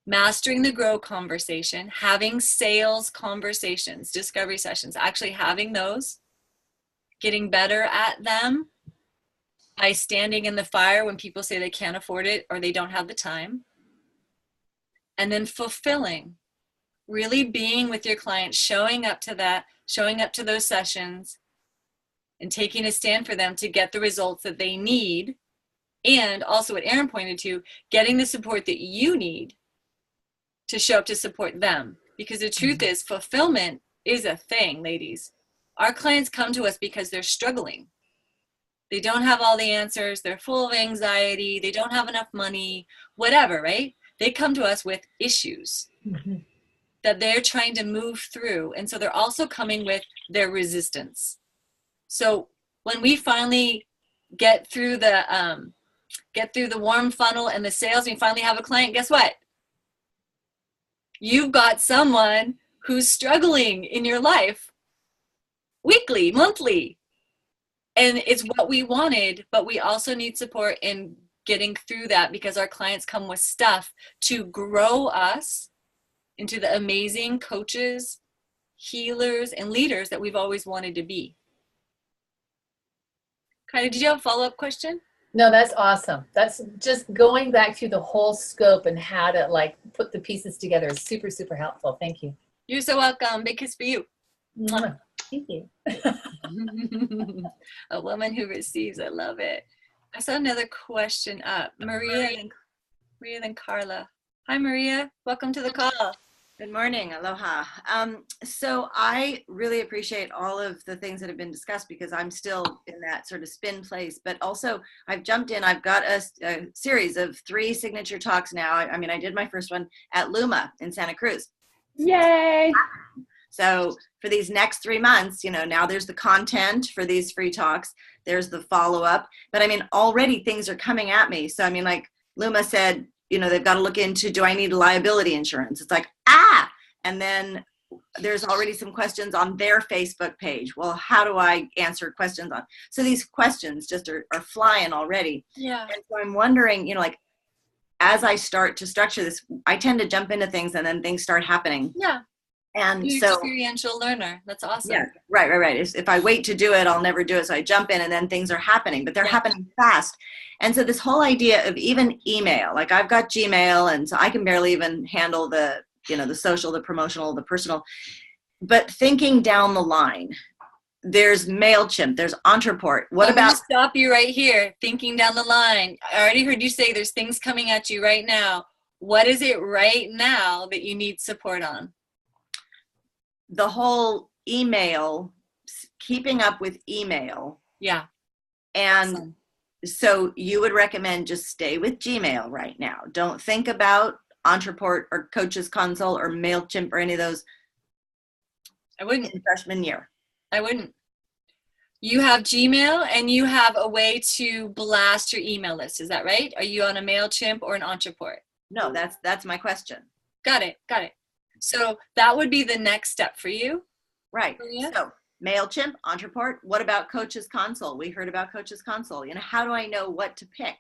Mastering the grow conversation, having sales conversations, discovery sessions, actually having those, getting better at them. By standing in the fire when people say they can't afford it or they don't have the time. And then fulfilling, really being with your client, showing up to that, showing up to those sessions and taking a stand for them to get the results that they need. And also what Erin pointed to, getting the support that you need to show up to support them. Because the truth is fulfillment is a thing, ladies. Our clients come to us because they're struggling. They don't have all the answers. They're full of anxiety. They don't have enough money, whatever, right? They come to us with issues that they're trying to move through. And so they're also coming with their resistance. So when we finally get through the warm funnel and the sales, and we finally have a client, guess what? You've got someone who's struggling in your life weekly, monthly. And it's what we wanted, but we also need support in getting through that because our clients come with stuff to grow us into the amazing coaches, healers, and leaders that we've always wanted to be. Kylie, did you have a follow-up question? No, that's awesome. That's just going back through the whole scope and how to like put the pieces together is super, super helpful. Thank you. You're so welcome. Big kiss for you. Mwah. Thank you. A woman who receives. I love it. I saw another question up. Maria, then Carla. Hi, Maria. Welcome to the call. Good morning. Aloha. So I really appreciate all of the things that have been discussed because I'm still in that sort of spin place, but also I've jumped in. I've got a series of 3 signature talks now. I mean, I did my first one at Luma in Santa Cruz. Yay! So for these next 3 months, now there's the content for these free talks, there's the follow-up, but I mean, already things are coming at me. So I mean, like Luma said, they've got to look into, do I need liability insurance? It's like, and then there's already some questions on their Facebook page. Well, how do I answer questions on? So these questions just are flying already. Yeah. And so I'm wondering, like, as I start to structure this, I tend to jump into things and then things start happening. Yeah. And You're so, experiential learner. That's awesome. yeah, right. If I wait to do it, I'll never do it. So I jump in and then things are happening, but they're happening fast. And so this whole idea of even email, like I've got Gmail, and so I can barely even handle the social, the promotional, the personal, but thinking down the line, there's MailChimp, there's Entreport. What I'm gonna about? Stop you right here, thinking down the line. I already heard you say there's things coming at you right now. What is it right now that you need support on? The whole email, keeping up with email. Yeah. And awesome. So you would recommend just stay with Gmail right now. Don't think about Entreport or Coaches Console or MailChimp or any of those. I wouldn't. In freshman year. I wouldn't. You have Gmail and you have a way to blast your email list. Is that right? Are you on a MailChimp or an Entreport? No, that's my question. Got it. So that would be the next step for you. Right. Maria? So MailChimp, Entreport. What about Coaches Console? We heard about Coaches Console. How do I know what to pick?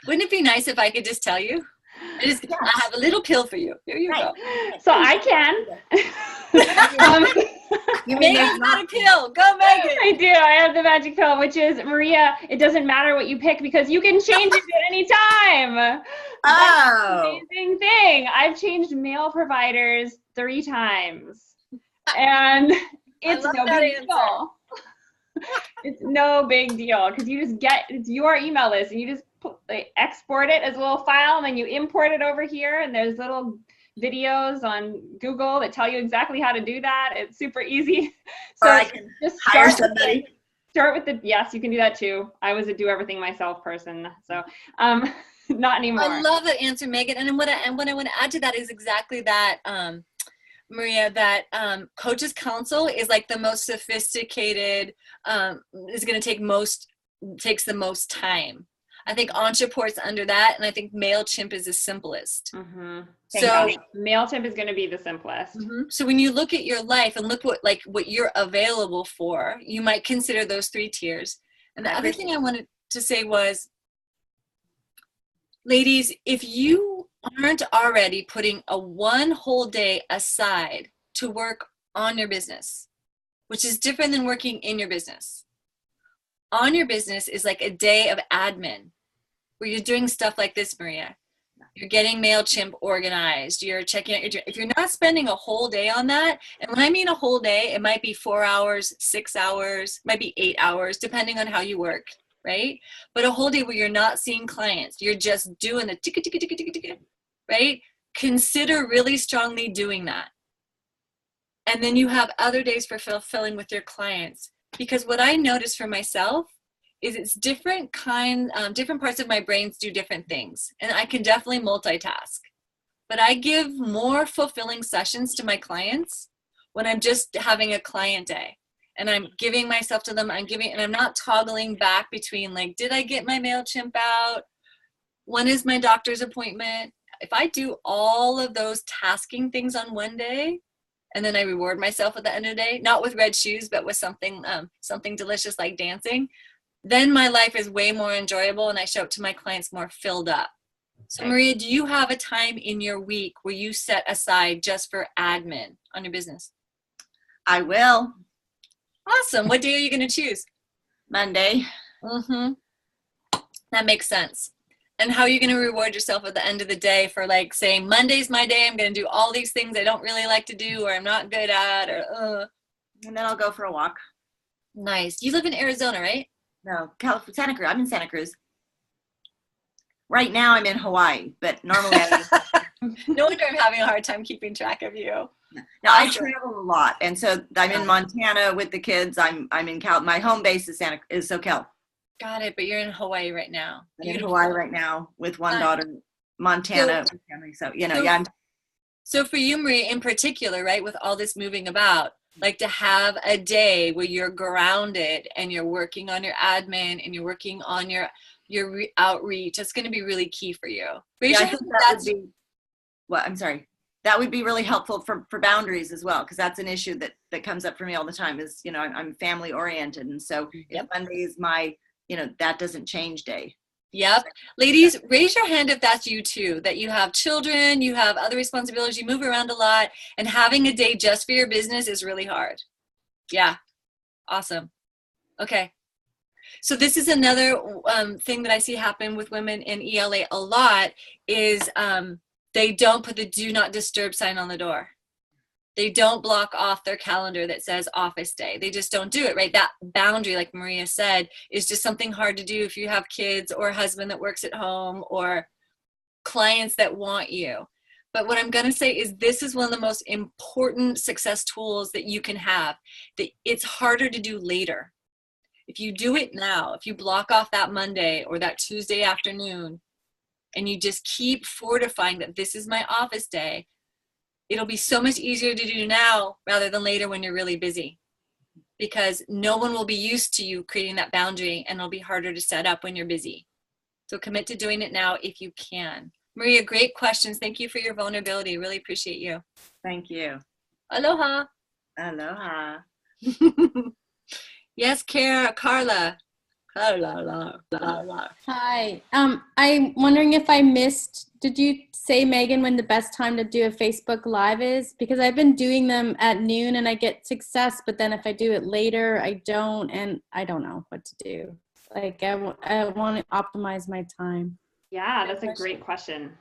Wouldn't it be nice if I could just tell you? I have a little pill for you. Here you go. So I can. Megan's got a pill. Go, Megan. I do. I have the magic pill, which is, Maria, it doesn't matter what you pick because you can change it at any time. That's the amazing thing. I've changed mail providers 3 times. And it's no big deal. It's no big deal because you just it's your email list and you just export it as a little file and then you import it over here and there's little videos on Google that tell you exactly how to do that. It's super easy. So I can just hire somebody. Start with the, yes, you can do that too. I was a do everything myself person. So not anymore. I love that answer, Megan. And what I want to add to that is exactly that, Maria, that Coaches Console is like the most sophisticated, is going to takes the most time. I think Entreport's under that, and I think MailChimp is the simplest. Mm-hmm. So MailChimp is going to be the simplest. Mm-hmm. So when you look at your life and look what you're available for, you might consider those 3 tiers. And the other thing I wanted to say was, ladies, if you aren't already putting a 1 whole day aside to work on your business, which is different than working in your business. On your business is like a day of admin where you're doing stuff like this, Maria. You're getting MailChimp organized. You're checking out if you're not spending a whole day on that, and when I mean a whole day, it might be 4 hours, 6 hours, might be 8 hours, depending on how you work, right? But a whole day where you're not seeing clients, you're just doing the ticka, right? Consider really strongly doing that. And then you have other days for fulfilling with your clients. Because what I notice for myself is it's different parts of my brains do different things. And I can definitely multitask. But I give more fulfilling sessions to my clients when I'm just having a client day. And I'm giving myself to them, and I'm not toggling back between like, did I get my MailChimp out? When is my doctor's appointment? If I do all of those tasking things on one day, and then I reward myself at the end of the day, not with red shoes, but with something delicious like dancing, then my life is way more enjoyable and I show up to my clients more filled up. So Maria, do you have a time in your week where you set aside just for admin on your business? I will. Awesome. What day are you going to choose? Monday. Mm-hmm. That makes sense. And how are you going to reward yourself at the end of the day for like saying, Monday's my day, I'm going to do all these things I don't really like to do or I'm not good at, or And then I'll go for a walk. Nice. You live in Arizona, right? No, California, Santa Cruz. I'm in Santa Cruz. Right now I'm in Hawaii, but normally No wonder I'm having a hard time keeping track of you. Now I travel a lot, and so I'm in Montana with the kids. I'm in Cal. My home base is SoCal. Got it, but you're in Hawaii right now. I'm in Hawaii right now with one daughter, Montana family. So So for you, Maria, in particular, right, with all this moving about, like to have a day where you're grounded and you're working on your admin and you're working on your outreach, that's going to be really key for you. Yeah, I think that would be, well, I'm sorry. That would be really helpful for boundaries as well, because that's an issue that comes up for me all the time is, you know, I'm family oriented. And so if Monday is my, you know, that doesn't change day. Yep. Ladies, raise your hand if that's you too, that you have children, you have other responsibilities, you move around a lot, and having a day just for your business is really hard. Yeah. Awesome. Okay. So this is another thing that I see happen with women in ELA a lot is they don't put the do not disturb sign on the door. They don't block off their calendar that says office day. They just don't do it, right? That boundary, like Maria said, is just something hard to do if you have kids or a husband that works at home or clients that want you. But what I'm going to say is this is one of the most important success tools that you can have. That it's harder to do later. If you do it now, if you block off that Monday or that Tuesday afternoon, and you just keep fortifying that this is my office day, it'll be so much easier to do now rather than later when you're really busy, because no one will be used to you creating that boundary and it'll be harder to set up when you're busy. So commit to doing it now if you can. Maria, great questions. Thank you for your vulnerability. Really appreciate you. Thank you. Aloha. Aloha. Yes, Carla. Hi. I'm wondering if I missed, did you say, Megan, when the best time to do a Facebook Live is? Because I've been doing them at noon and I get success, but then if I do it later, I don't, and I don't know what to do. Like, I want to optimize my time. Yeah, that's a great question.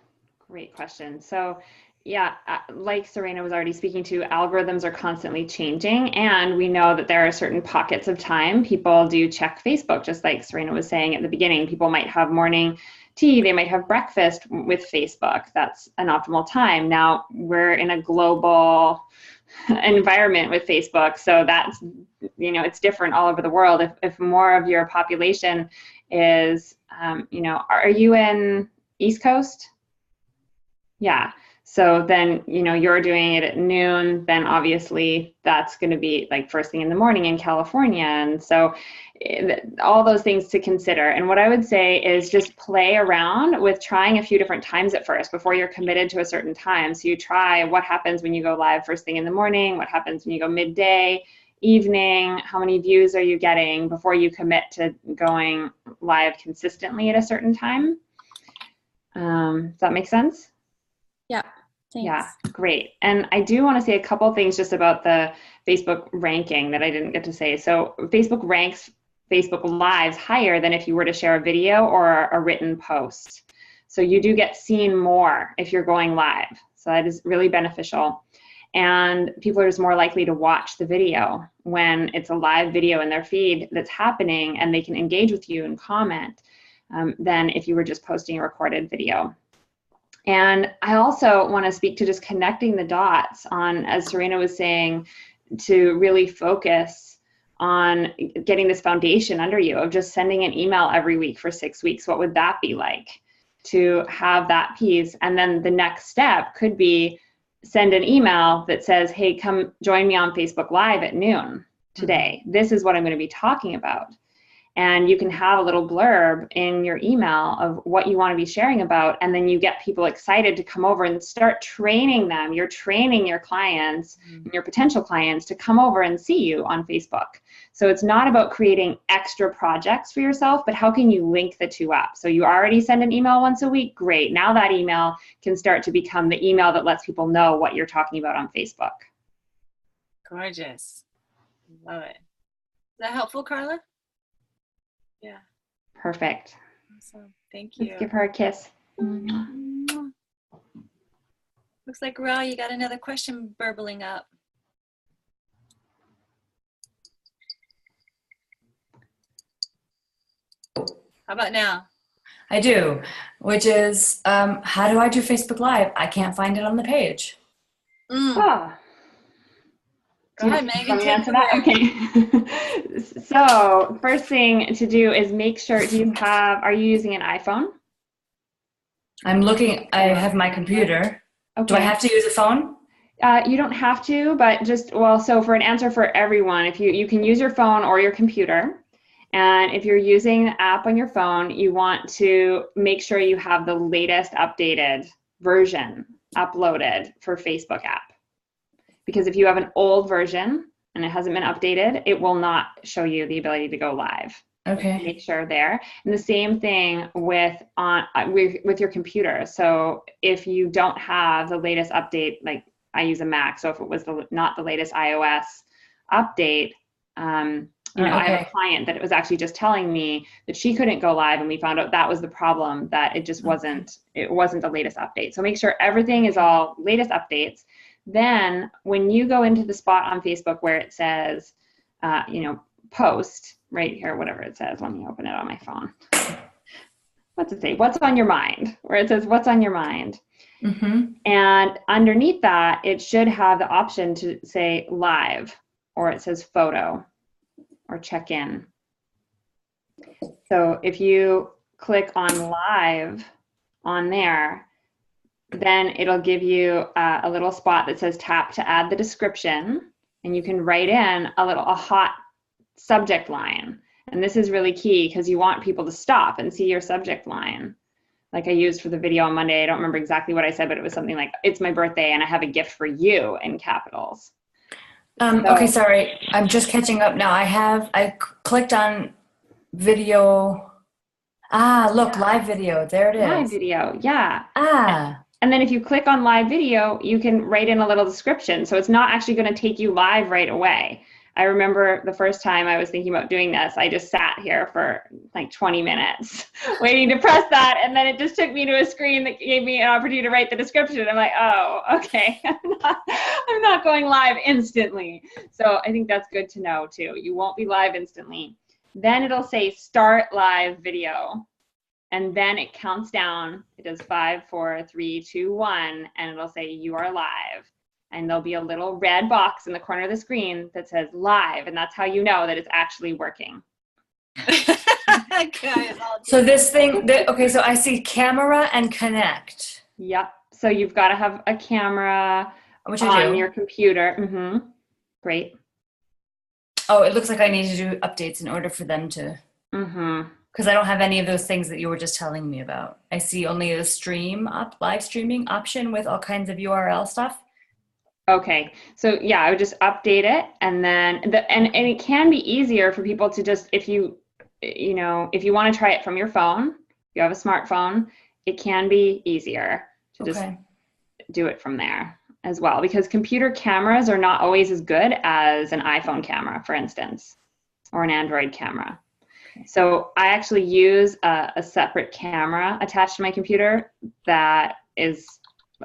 Great question. So yeah, like Serena was already speaking to, algorithms are constantly changing, and we know that there are certain pockets of time people do check Facebook, just like Serena was saying at the beginning. People might have morning tea, they might have breakfast with Facebook. That's an optimal time. Now, we're in a global environment with Facebook, so that's, you know, it's different all over the world. If more of your population is, you know, are you in East Coast? Yeah. So then, you know, you're doing it at noon, then obviously that's going to be like first thing in the morning in California. And so all those things to consider. And what I would say is just play around with trying a few different times at first before you're committed to a certain time. So you try what happens when you go live first thing in the morning, what happens when you go midday, evening, how many views are you getting before you commit to going live consistently at a certain time. Does that make sense? Yeah. Thanks. Yeah, great. And I do want to say a couple things just about the Facebook ranking that I didn't get to say. So Facebook ranks Facebook Lives higher than if you were to share a video or a written post. So you do get seen more if you're going live. So that is really beneficial. And people are just more likely to watch the video when it's a live video in their feed that's happening and they can engage with you and comment than if you were just posting a recorded video. And I also want to speak to just connecting the dots on, as Serena was saying, to really focus on getting this foundation under you of just sending an email every week for 6 weeks. What would that be like to have that piece? And then the next step could be send an email that says, hey, come join me on Facebook Live at noon today. This is what I'm going to be talking about. And you can have a little blurb in your email of what you want to be sharing about, and then you get people excited to come over and start training them. You're training your clients, your potential clients, to come over and see you on Facebook. So it's not about creating extra projects for yourself, but how can you link the two up? So you already send an email once a week, great. Now that email can start to become the email that lets people know what you're talking about on Facebook. Gorgeous. Love it. Is that helpful, Carla? Yeah. Perfect. Awesome. Thank you. Let's give her a kiss. Looks like, Raul, you got another question burbling up. How about now? I do, which is, how do I do Facebook Live? I can't find it on the page. Oh. Go ahead, Megan. Answer that? Okay. So first thing to do is make sure, are you using an iPhone? I'm looking, I have my computer. Okay. Do I have to use a phone? You don't have to, but so for an answer for everyone, if you can use your phone or your computer. And if you're using the app on your phone, you want to make sure you have the latest updated version uploaded for Facebook app. Because if you have an old version and it hasn't been updated, it will not show you the ability to go live. Okay. Make sure there. And the same thing with your computer. So if you don't have the latest update, like I use a Mac, so if it was not the latest iOS update, I have a client that was actually just telling me that she couldn't go live, and we found out that was the problem, that it just wasn't the latest update. So make sure everything is all latest updates. Then when you go into the spot on Facebook where it says, post right here, whatever it says, let me open it on my phone. What's it say? What's on your mind? Where it says, what's on your mind? Mm-hmm. And underneath that, it should have the option to say live, or it says photo, or check in. So if you click on live on there, then it'll give you a little spot that says tap to add the description, and you can write in a hot subject line. And this is really key because you want people to stop and see your subject line. Like I used for the video on Monday, I don't remember exactly what I said, but it was something like, it's my birthday and I have a gift for you in capitals. Okay, sorry. I'm just catching up now. I clicked on video. Look, live video. There it is. Live video, yeah. And then if you click on live video, you can write in a little description. So it's not actually going to take you live right away. I remember the first time I was thinking about doing this, I just sat here for like 20 minutes waiting to press that. And then it just took me to a screen that gave me an opportunity to write the description. I'm like, oh, okay. I'm not going live instantly. So I think that's good to know too. You won't be live instantly. Then it'll say start live video. And then it counts down. It does 5, 4, 3, 2, 1, and it'll say you are live. And there'll be a little red box in the corner of the screen that says live, and that's how you know that it's actually working. So this thing, so I see camera and connect. Yep. So you've got to have a camera on your computer. Mm-hmm. Great. Oh, it looks like I need to do updates in order for them to. Mm-hmm. Because I don't have any of those things that you were just telling me about. I see only a live streaming option with all kinds of URL stuff. Okay, so yeah, I would just update it, and then and it can be easier for people to just, if you want to try it from your phone, if you have a smartphone, it can be easier to just do it from there as well, because computer cameras are not always as good as an iPhone camera, for instance, or an Android camera. So I actually use a separate camera attached to my computer that is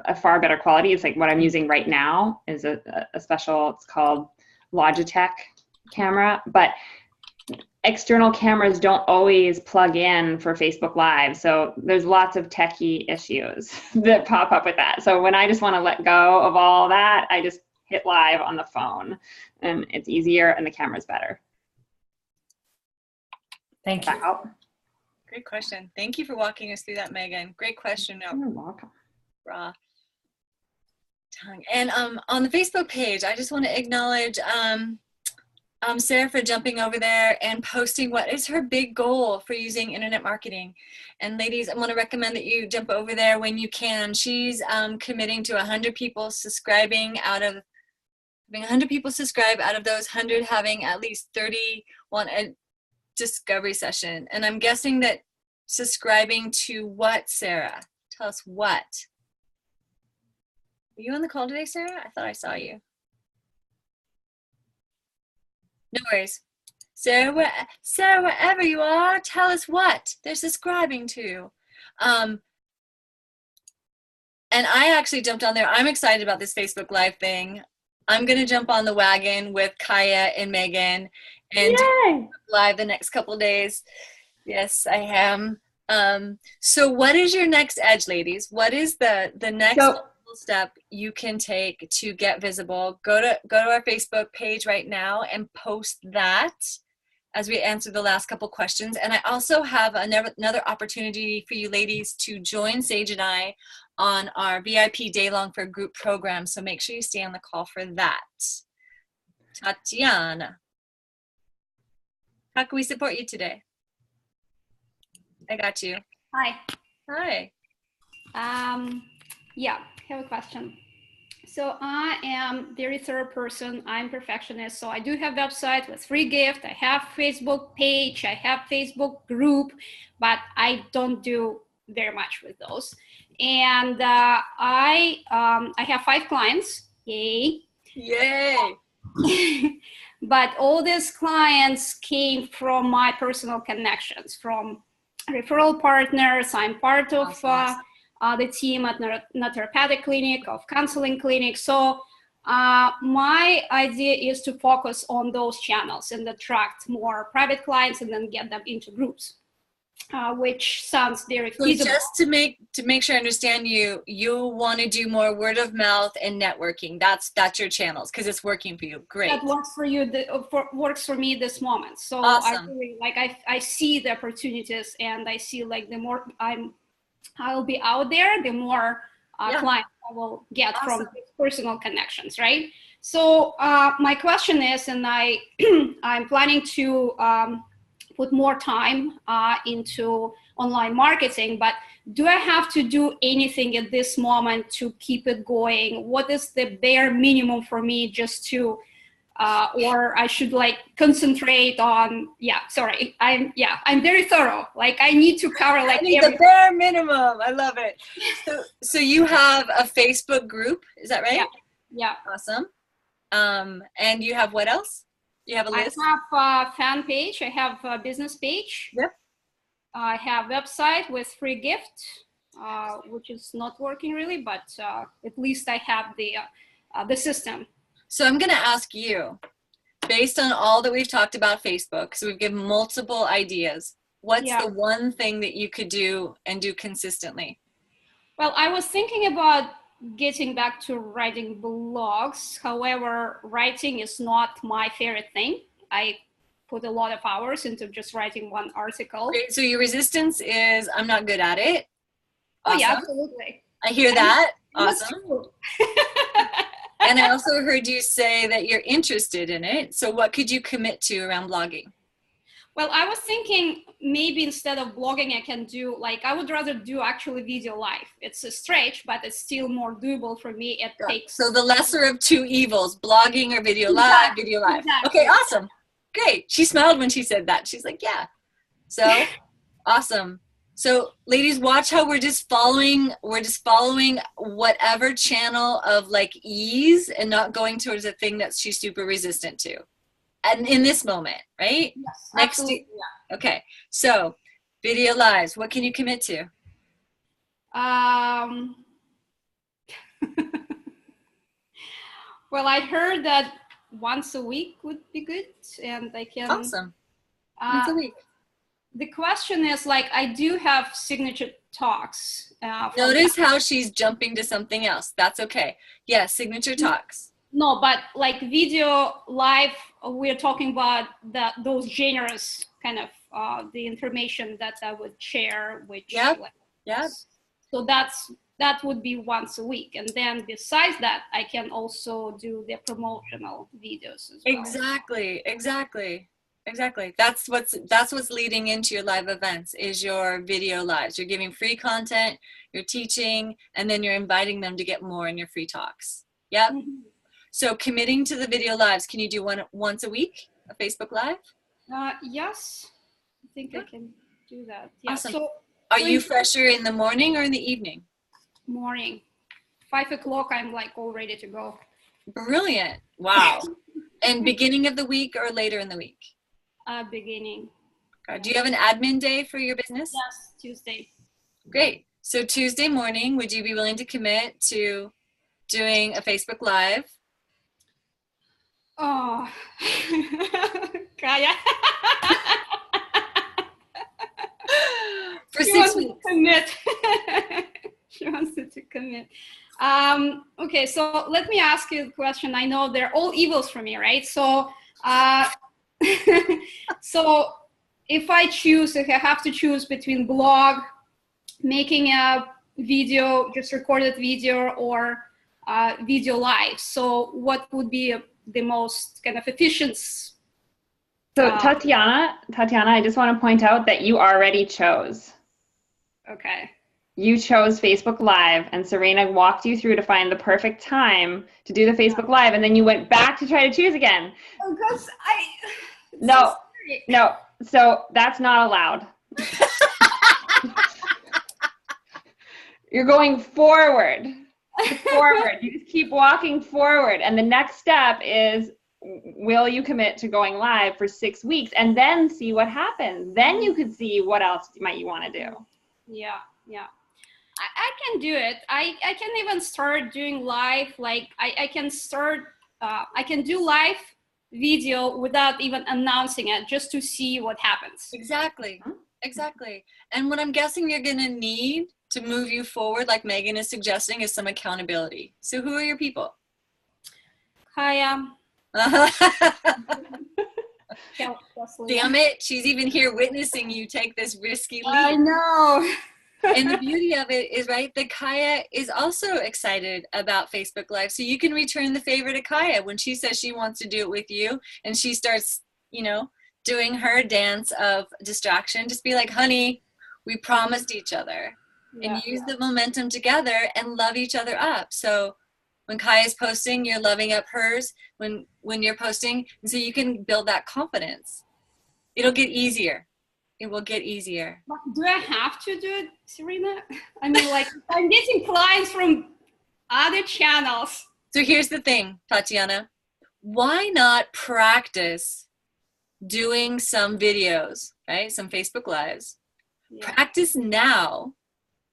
a far better quality. It's like what I'm using right now is a special, it's called Logitech camera, but external cameras don't always plug in for Facebook Live. So there's lots of techie issues that pop up with that. So when I just want to let go of all that, I just hit live on the phone, and it's easier and the camera's better. Thank you. Great question. Thank you for walking us through that, Megan. Great question. You're welcome. Raw tongue. And on the Facebook page, I just want to acknowledge Sarah for jumping over there and posting what is her big goal for using internet marketing. And ladies, I want to recommend that you jump over there when you can. She's committing to 100 people subscribing out of, having 100 people subscribe out of those 100 having at least 31 a discovery session. And I'm guessing that subscribing to what, Sarah? Tell us what. Were you on the call today, Sarah? I thought I saw you. No worries. Sarah, wherever you are, tell us what they're subscribing to. And I actually jumped on there. I'm excited about this Facebook Live thing. I'm going to jump on the wagon with Kaya and Megan and do live the next couple of days. Yes, I am. So what is your next edge, ladies? What is the next step you can take to get visible? Go to our Facebook page right now and post that as we answer the last couple questions. And I also have another opportunity for you ladies to join Sage and I on our VIP Day Long for Group program. So make sure you stay on the call for that. Tatiana, how can we support you today? I got you. Hi. Hi. Yeah, I have a question. So I am very thorough person. I'm perfectionist. So I do have website with free gift. I have Facebook page. I have Facebook group, but I don't do very much with those. And I have 5 clients. Yay. Yay. But all these clients came from my personal connections, from referral partners. I'm part of the team at naturopathic clinic, of counseling clinic. So my idea is to focus on those channels and attract more private clients and then get them into groups, which sounds very feasible. So just to make sure I understand you, you want to do more word of mouth and networking. That's your channels because it's working for you. Great. That works for you. Works for me this moment. So awesome. I really I see the opportunities, and I see like the more I'll be out there, the more clients I will get from personal connections, right? So my question is, and I'm planning to put more time into online marketing, but do I have to do anything at this moment to keep it going? What is the bare minimum for me just to, or I should like concentrate on, I'm very thorough. Like I need to cover like the bare minimum. I love it. So you have a Facebook group, is that right? Yeah. Awesome. And you have what else? You have a list? I have a fan page. I have a business page. Yep. I have website with free gift, which is not working really, but at least I have the system. So I'm going to ask you, based on all that we've talked about Facebook, so we've given multiple ideas, what's the one thing that you could do and do consistently? Well, I was thinking about getting back to writing blogs. However, writing is not my favorite thing. I put a lot of hours into just writing one article. Great. So your resistance is, I'm not good at it. Awesome. Oh yeah, absolutely. I hear that. Awesome. And I also heard you say that you're interested in it. So what could you commit to around blogging? Well, I was thinking maybe instead of blogging, I can do I would rather do actually video live. It's a stretch, but it's still more doable for me. It takes. So the lesser of two evils, blogging or video live, video live. Exactly. Okay, awesome. Great. She smiled when she said that. She's like, yeah. So awesome. So ladies, watch how we're just following whatever channel of ease and not going towards a thing that she's super resistant to. And in this moment, right? Yes, next absolutely. Okay. So video lives, what can you commit to? Well, I heard that once a week would be good, and I can. Awesome. Once a week. The question is, I do have signature talks. Notice how she's jumping to something else. That's okay. Yeah, signature talks. No, but video live, we're talking about those generous kind of the information that I would share, which so that would be once a week, and then besides that, I can also do the promotional videos as well. Exactly. That's what's leading into your live events is your video lives. You're giving free content, you're teaching, and then you're inviting them to get more in your free talks. Yep. Mm-hmm. So committing to the video lives, can you do one once a week, a Facebook Live? Yes, I think I can do that. Yeah. Awesome. So are you fresher in the morning or in the evening? Morning. 5 o'clock, I'm all ready to go. Brilliant. Wow. And beginning of the week or later in the week? Beginning. Do you have an admin day for your business? Yes, Tuesday. Great. So Tuesday morning, would you be willing to commit to doing a Facebook Live? Oh, Kaya. For she 6 weeks. She wants to commit. Okay, so let me ask you a question. I know they're all evils for me, right? So, so if I have to choose between blog, making a video, just recorded video, or video live. So what would be the most kind of efficient? So Tatiana, I just want to point out that you already chose. Okay. You chose Facebook Live, and Serena walked you through to find the perfect time to do the Facebook Live, and then you went back to try to choose again. Because No. So that's not allowed. You're going forward. You just keep walking forward, and the next step is, will you commit to going live for 6 weeks and then see what happens? Then you could see what else might you want to do. Yeah. I can do it. I can even start doing live. Like I can start. I can do live video without even announcing it, just to see what happens. Exactly. And what I'm guessing you're gonna need to move you forward, like Megan is suggesting, is some accountability. So who are your people? Kaya. Damn it, she's even here witnessing you take this risky leap. I know. And the beauty of it is, right, that Kaya is also excited about Facebook Live. So you can return the favor to Kaya when she says she wants to do it with you, and she starts, doing her dance of distraction. Just be like, honey, we promised each other. And use the momentum together and love each other up. So when Kaya's posting, you're loving up hers when you're posting. And so you can build that confidence. It'll get easier. It will get easier. Do I have to do it, Serena? I mean, like, I'm getting clients from other channels. So here's the thing, Tatiana. Why not practice doing some videos, right? Some Facebook Lives. Yeah. Practice now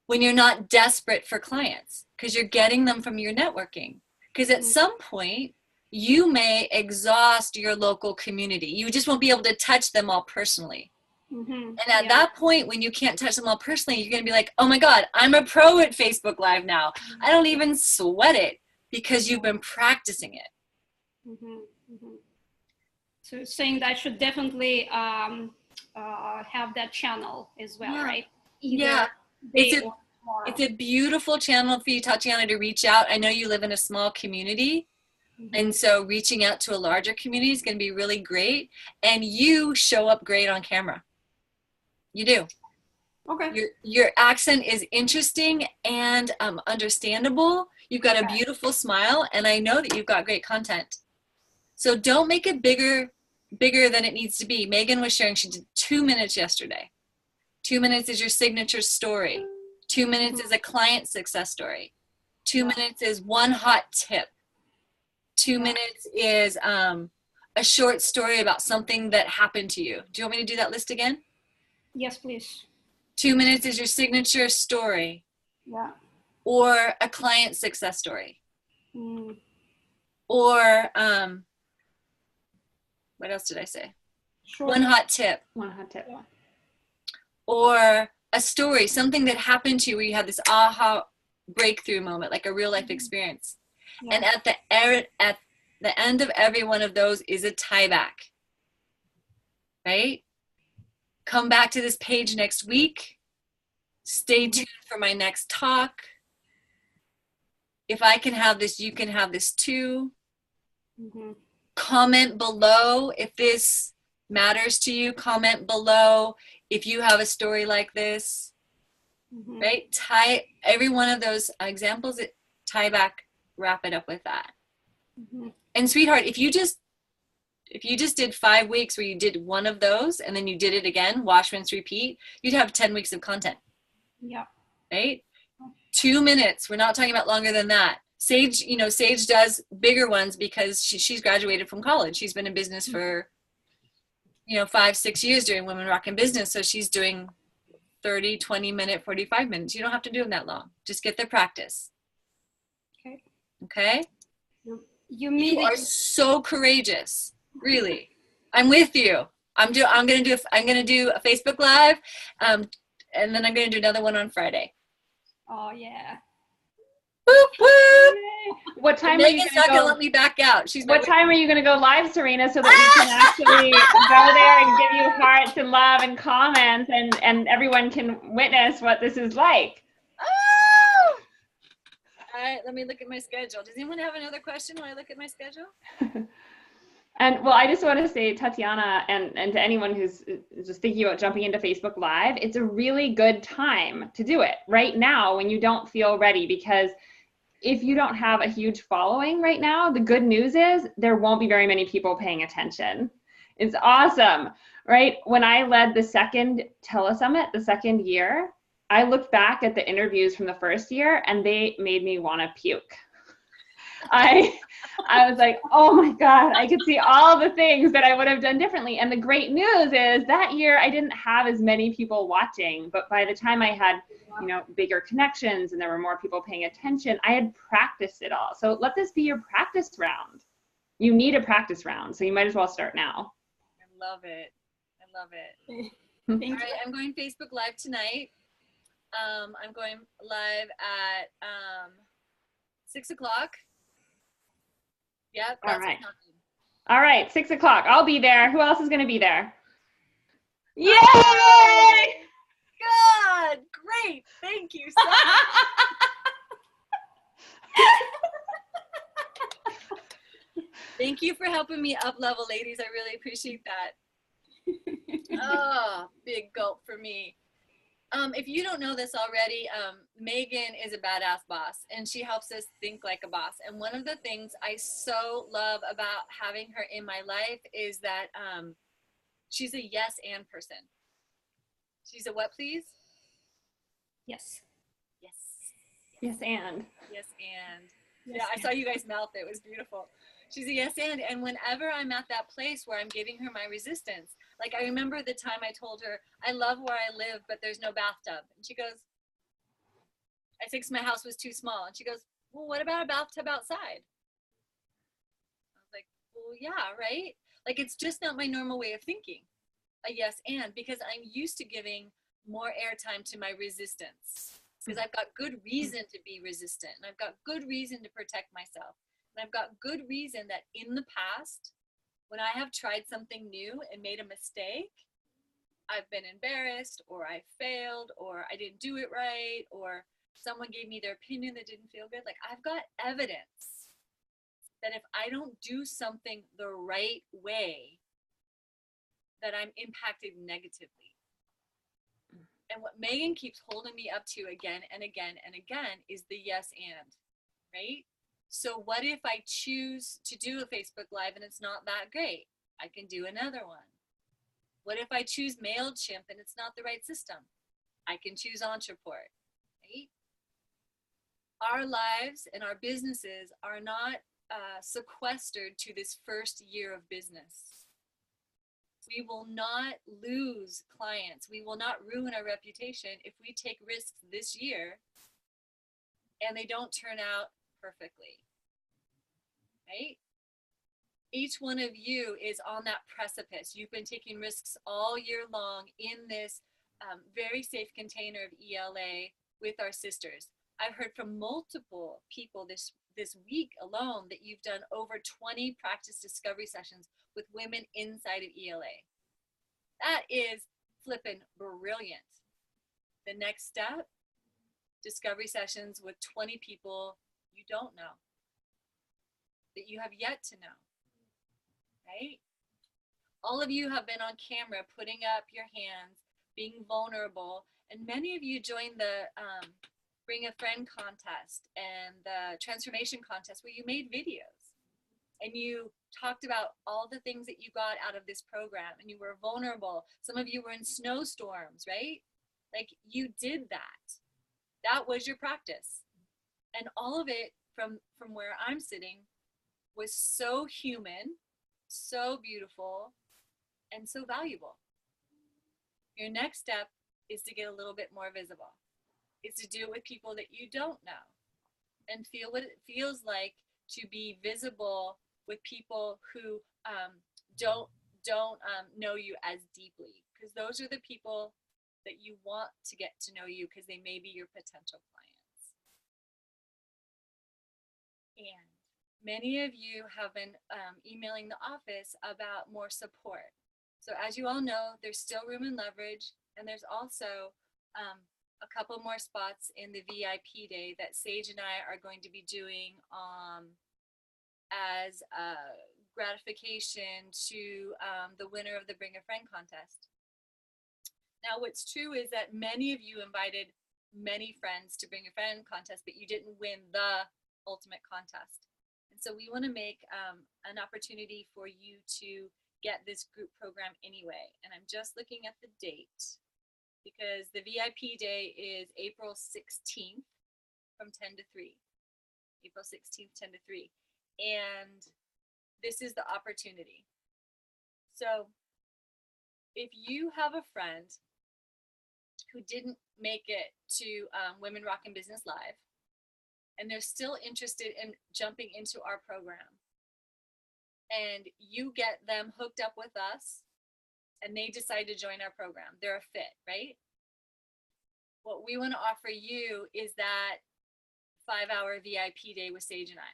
when you're not desperate for clients, because you're getting them from your networking. Because at some point, you may exhaust your local community. You just won't be able to touch them all personally. And at that point, when you can't touch them all personally, you're going to be like, oh my God, I'm a pro at Facebook Live now. I don't even sweat it because you've been practicing it. So saying that I should definitely have that channel as well, right? It's a beautiful channel for you, Tatiana, to reach out. I know you live in a small community. And so reaching out to a larger community is going to be really great. And you show up great on camera. You do. Okay. Your accent is interesting and understandable. You've got a beautiful smile, and I know that you've got great content. So don't make it bigger than it needs to be. Megan was sharing she did 2 minutes yesterday. 2 minutes is your signature story. 2 minutes is a client success story. 2 minutes is one hot tip. 2 minutes is a short story about something that happened to you. Do you want me to do that list again? Yes, please. 2 minutes is your signature story. Yeah. Or a client success story. Or what else did I say? Sure. One hot tip. Or a story, something that happened to you where you had this aha breakthrough moment, like a real life experience. And at the end of every one of those is a tie back, right? Come back to this page next week. Stay tuned for my next talk. If I can have this, you can have this too. Comment below if this matters to you. Comment below if you have a story like this, right? Tie every one of those examples, tie back, wrap it up with that. And sweetheart, if you just did 5 weeks where you did one of those and then you did it again, wash, rinse, repeat, you'd have 10 weeks of content. Yeah. Right? 2 minutes. We're not talking about longer than that. Sage, Sage does bigger ones because she's graduated from college. She's been in business for 5-6 years doing Women Rockin' Business. So she's doing 30, 20 minute, 45 minutes. You don't have to do them that long. Just get their practice. Okay? You are so courageous. Really. I'm with you. I'm gonna do a Facebook Live, and then I'm gonna do another one on Friday. Oh yeah. Whoop, whoop. What time are you Megan's not gonna let me back out. What time are you gonna go live, Serena, so that we can actually go there and give you hearts and love and comments, and everyone can witness what this is like? Let me look at my schedule. Does anyone have another question while I look at my schedule? And well, I just want to say, Tatiana, and to anyone who's just thinking about jumping into Facebook Live, it's a really good time to do it right now when you don't feel ready, because if you don't have a huge following right now, the good news is there won't be very many people paying attention. It's awesome, right? When I led the second telesummit, the second year, I looked back at the interviews from the first year and they made me want to puke. I was like, oh my God, I could see all the things that I would have done differently. And the great news is that year I didn't have as many people watching, but by the time I had, you know, bigger connections and there were more people paying attention, I had practiced it all. So let this be your practice round. You need a practice round, so you might as well start now. I love it. I love it. All right, I'm going Facebook Live tonight. I'm going live at 6 o'clock. Yep. All right. All right, 6 o'clock. I'll be there. Who else is going to be there? Yay! God, great. Thank you so much. Thank you for helping me up level, ladies. I really appreciate that. Oh, big gulp for me. If you don't know this already, Megan is a badass boss and she helps us think like a boss. And one of the things I so love about having her in my life is that she's a yes and person. She's a what, please? Yes. Yes. Yes and. Yes and. Yeah, I saw you guys mouth it. It was beautiful. She's a yes and whenever I'm at that place where I'm giving her my resistance, like I remember the time I told her, I love where I live, but there's no bathtub. And she goes, I think my house was too small. And she goes, well, what about a bathtub outside? I was like, well, yeah, right? Like, it's just not my normal way of thinking. A yes and, because I'm used to giving more airtime to my resistance. Because I've got good reason to be resistant. And I've got good reason to protect myself. And I've got good reason that in the past, when I have tried something new and made a mistake, I've been embarrassed, or I failed, or I didn't do it right, or someone gave me their opinion that didn't feel good. Like, I've got evidence that if I don't do something the right way, that I'm impacted negatively. And what Megan keeps holding me up to again and again and again is the yes and, right? So what if I choose to do a Facebook Live and it's not that great? I can do another one. What if I choose MailChimp and it's not the right system? I can choose Entreport, right? Our lives and our businesses are not sequestered to this first year of business. We will not lose clients. We will not ruin our reputation if we take risks this year and they don't turn out perfectly, right? Each one of you is on that precipice. You've been taking risks all year long in this very safe container of ELA with our sisters. I've heard from multiple people this week alone that you've done over 20 practice discovery sessions with women inside of ELA. That is flippin' brilliant. The next step, discovery sessions with 20 people you don't know, that you have yet to know, right? All of you have been on camera, putting up your hands, being vulnerable, and many of you joined the Bring a Friend contest and the transformation contest where you made videos and you talked about all the things that you got out of this program and you were vulnerable. Some of you were in snowstorms, right? Like, you did that. That was your practice. And all of it from where I'm sitting was so human, so beautiful, and so valuable. Your next step is to get a little bit more visible. It's to do it with people that you don't know and feel what it feels like to be visible with people who don't know you as deeply, because those are the people that you want to get to know you because they may be your potential clients. And many of you have been emailing the office about more support. So as you all know, there's still room and leverage, and there's also a couple more spots in the VIP day that Sage and I are going to be doing as gratification to the winner of the Bring a Friend contest. Now, what's true is that many of you invited many friends to Bring a Friend contest, but you didn't win the ultimate contest. And so we want to make an opportunity for you to get this group program anyway. And I'm just looking at the date because the VIP day is April 16th from 10 to 3. April 16th, 10 to 3. And this is the opportunity. So if you have a friend who didn't make it to Women Rockin' Business Live, and they're still interested in jumping into our program, and you get them hooked up with us, and they decide to join our program, they're a fit, right? What we want to offer you is that 5-hour VIP day with Sage and I.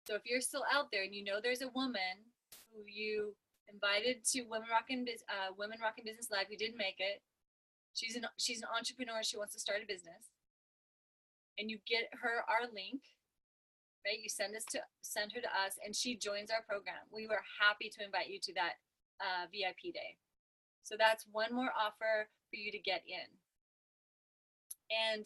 So if you're still out there and you know there's a woman who you invited to Women Rockin' Business Live who didn't make it, she's an entrepreneur, she wants to start a business, and you get her our link, right? You send her to us, and she joins our program. We were happy to invite you to that VIP day. So that's one more offer for you to get in. And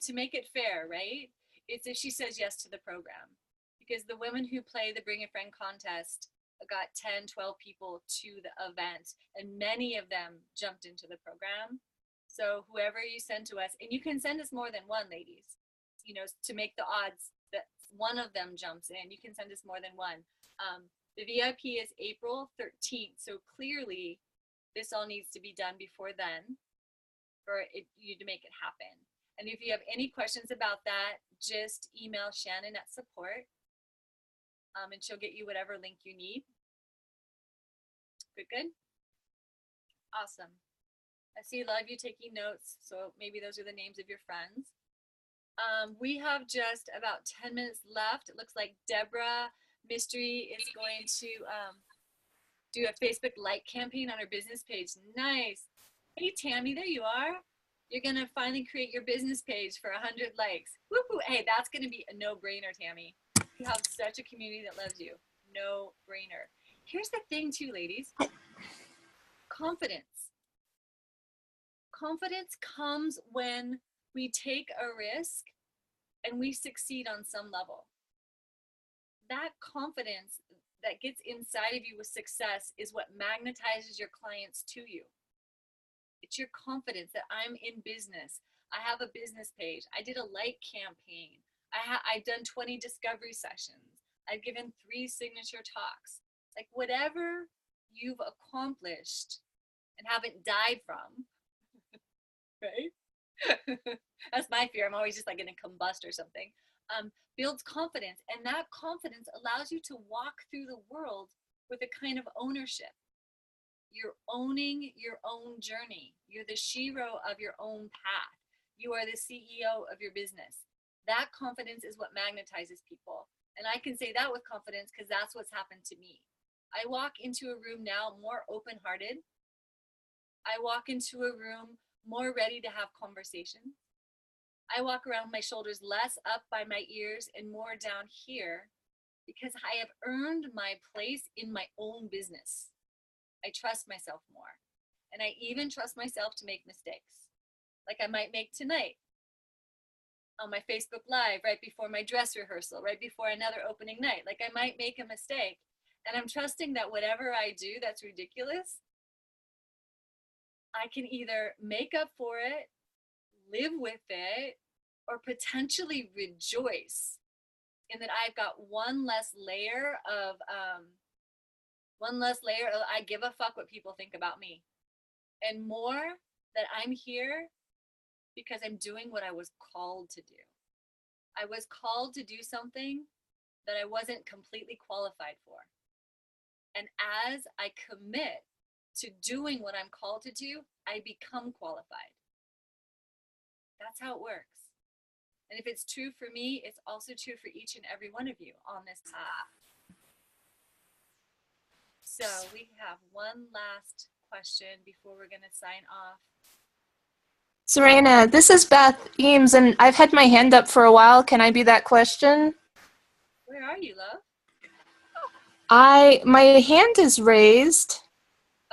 to make it fair, right? It's if she says yes to the program, because the women who play the Bring a Friend contest got 10, 12 people to the event, and many of them jumped into the program. So whoever you send to us, and you can send us more than one, ladies, you know, to make the odds that one of them jumps in, you can send us more than one. The VIP is April 13th. So clearly this all needs to be done before then for you to make it happen. And if you have any questions about that, just email Shannon at support, and she'll get you whatever link you need. Good? Awesome. I see a lot of you taking notes, so maybe those are the names of your friends. We have just about 10 minutes left. It looks like Deborah Mystery is going to do a Facebook like campaign on her business page. Nice. Hey, Tammy, there you are. You're going to finally create your business page for 100 likes. Woo-hoo. Hey, that's going to be a no-brainer, Tammy. You have such a community that loves you. No-brainer. Here's the thing, too, ladies. Confidence. Confidence comes when we take a risk and we succeed on some level. That confidence that gets inside of you with success is what magnetizes your clients to you. It's your confidence that I'm in business. I have a business page. I did a like campaign. I've done 20 discovery sessions. I've given 3 signature talks. Like whatever you've accomplished and haven't died from, right? That's my fear. I'm always just like going to combust or something. Builds confidence. And that confidence allows you to walk through the world with a kind of ownership. You're owning your own journey. You're the shero of your own path. You are the CEO of your business. That confidence is what magnetizes people. And I can say that with confidence because that's what's happened to me. I walk into a room now more open-hearted. I walk into a room more ready to have conversations. I walk around with my shoulders less up by my ears and more down here because I have earned my place in my own business. I trust myself more. And I even trust myself to make mistakes, like I might make tonight on my Facebook Live, right before my dress rehearsal, right before another opening night. Like I might make a mistake. And I'm trusting that whatever I do that's ridiculous, I can either make up for it, live with it, or potentially rejoice in that I've got one less layer of I give a fuck what people think about me, and more that I'm here because I'm doing what I was called to do. I was called to do something that I wasn't completely qualified for. And as I commit to doing what I'm called to do, I become qualified. That's how it works. And if it's true for me, it's also true for each and every one of you on this path. So we have one last question before we're going to sign off. Serena, this is Beth Eames, and I've had my hand up for a while. Can I be that question? Where are you, love? My hand is raised.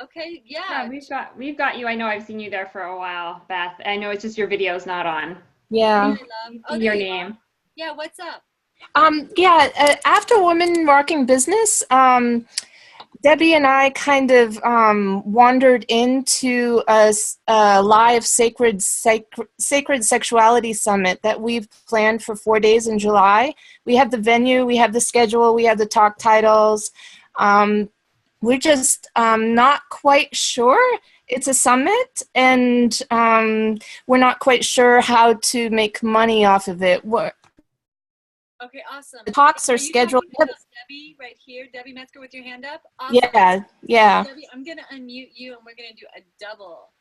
Okay, yeah. We've got you. I know I've seen you there for a while, Beth. I know it's just your video's not on. Yeah. Oh, Your name. Yeah, what's up? After Women Rocking Business, Debbie and I kind of wandered into a live sacred sexuality summit that we've planned for 4 days in July. We have the venue, we have the schedule, we have the talk titles. We're just not quite sure. It's a summit, and we're not quite sure how to make money off of it. Okay, awesome. The talks are scheduled. Debbie right here, Debbie Metzger with your hand up. Awesome. Yeah. Debbie, I'm gonna unmute you, and we're gonna do a double.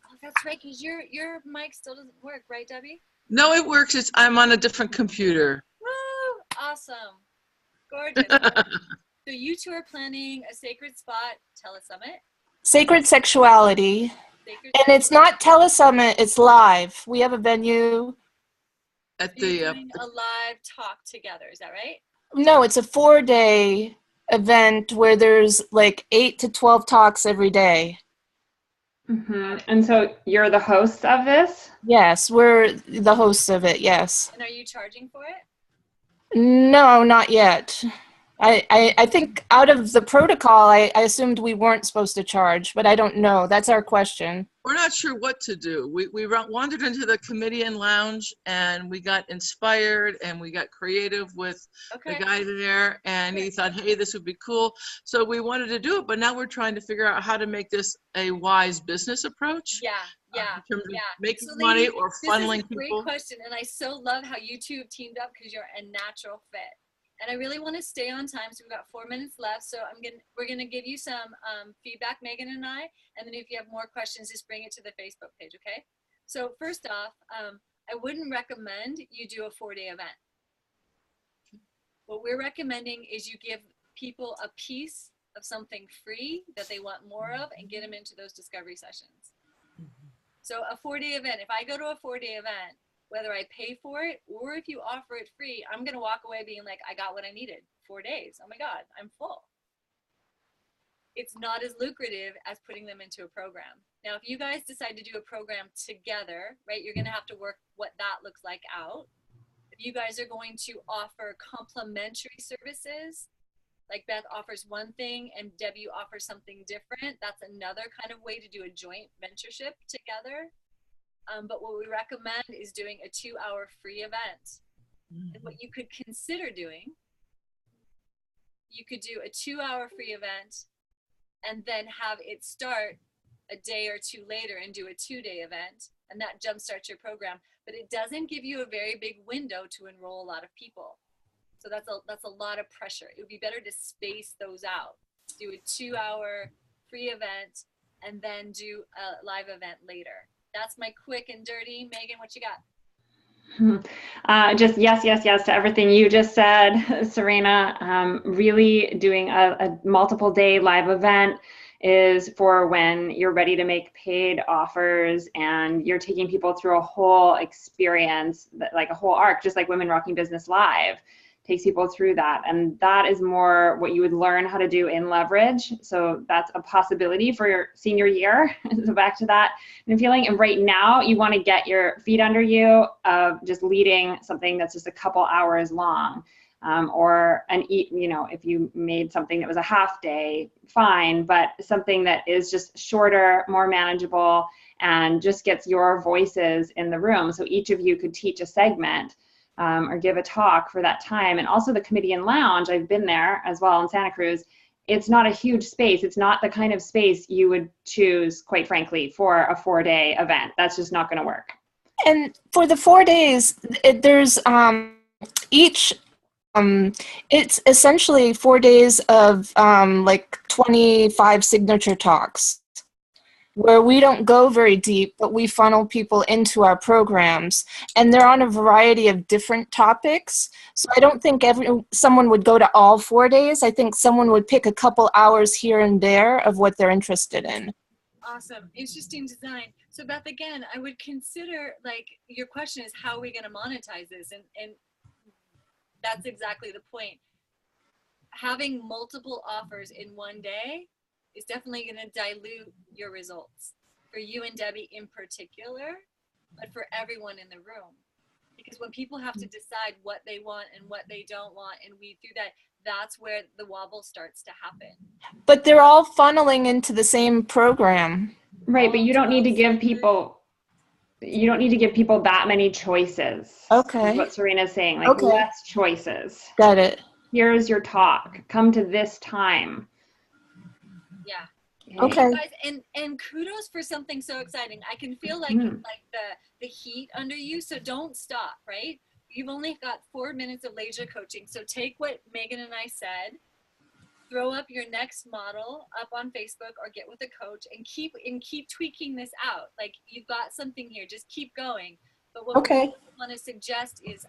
Oh, that's right, because your mic still doesn't work, right, Debbie? No, it works. I'm on a different computer. Woo! Awesome. Gorgeous. So you two are planning a Sacred Spot telesummit. Sacred Sexuality. And it's not telesummit, it's live. We have a venue. At so you're doing a live talk together, is that right? No, it's a 4-day event where there's like 8 to 12 talks every day. Mm-hmm. And so you're the host of this? Yes, we're the hosts of it, yes. And are you charging for it? No, not yet. I think out of the protocol, I assumed we weren't supposed to charge, but I don't know. That's our question. We're not sure what to do. We wandered into the comedian lounge, and we got inspired, and we got creative with the guy there, and he thought, hey, this would be cool. So we wanted to do it, but now we're trying to figure out how to make this a wise business approach. Yeah. In terms of making money or funneling people. This is a great question, and I so love how you two have teamed up because you're a natural fit. And I really want to stay on time, so we've got 4 minutes left. So we're gonna give you some feedback, Megan and I, and then if you have more questions, just bring it to the Facebook page, okay? So first off, I wouldn't recommend you do a 4-day event. What we're recommending is you give people a piece of something free that they want more of and get them into those discovery sessions. So a 4-day event, if I go to a 4-day event, whether I pay for it or if you offer it free, I'm going to walk away being like, I got what I needed. 4 days. Oh my God, I'm full. It's not as lucrative as putting them into a program. Now, if you guys decide to do a program together, right, you're going to have to work what that looks like out. If you guys are going to offer complementary services, like Beth offers one thing and Debbie offers something different, that's another kind of way to do a joint mentorship together. But what we recommend is doing a 2-hour free event. And what you could consider doing, you could do a 2-hour free event and then have it start a day or two later and do a 2-day event, and that jumpstarts your program. But it doesn't give you a very big window to enroll a lot of people. So that's a lot of pressure. It would be better to space those out. Do a 2-hour free event and then do a live event later. That's my quick and dirty. Megan, what you got? Just yes to everything you just said, Serena. Really doing a multiple day live event is for when you're ready to make paid offers and you're taking people through a whole experience, like a whole arc, just like Women Rocking Business Live takes people through that. And that is more what you would learn how to do in Leverage. So that's a possibility for your senior year. So back to that and feeling. And right now you want to get your feet under you of just leading something that's just a couple hours long. If you made something that was a half day, fine, but something that is just shorter, more manageable, and just gets your voices in the room. So each of you could teach a segment or give a talk for that time. And also the Comedian Lounge, I've been there as well in Santa Cruz. It's not a huge space. It's not the kind of space you would choose, quite frankly, for a 4-day event. That's just not going to work. And for the 4 days, there's it's essentially 4 days of like 25 signature talks where we don't go very deep, but we funnel people into our programs, and they're on a variety of different topics. So I don't think someone would go to all 4 days. I think someone would pick a couple hours here and there of what they're interested in. Awesome. Interesting design. So Beth, again, I would consider, like, your question is how are we going to monetize this? And that's exactly the point. Having multiple offers in one day is definitely going to dilute your results for you and Debbie in particular, but for everyone in the room. Because when people have to decide what they want and what they don't want and weed through that, that's where the wobble starts to happen. But they're all funneling into the same program. Right, but you don't need to give people that many choices. Okay. Is what Serena's saying, like Okay. less choices. Got it. Here's your talk. Come to this time. Yeah. Okay. You guys, and kudos for something so exciting. I can feel like the heat under you, so don't stop, right? You've only got 4 minutes of laser coaching, so take what Megan and I said, throw up your next model up on Facebook or get with a coach and keep tweaking this out. Like, you've got something here, just keep going. But what we want to suggest is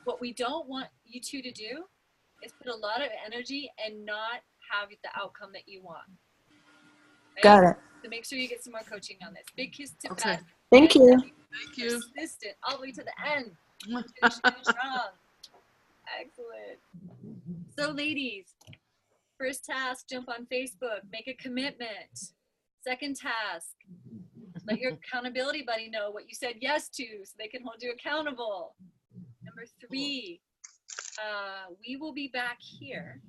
what we don't want you two to do is put a lot of energy and not have the outcome that you want. Right? Got it. So make sure you get some more coaching on this. Big kiss to Beth. Thank you. Thank you. Persistent all the way to the end. Finish strong. Excellent. So ladies, first task, jump on Facebook, make a commitment. Second task, let your accountability buddy know what you said yes to so they can hold you accountable. Number 3, we will be back here.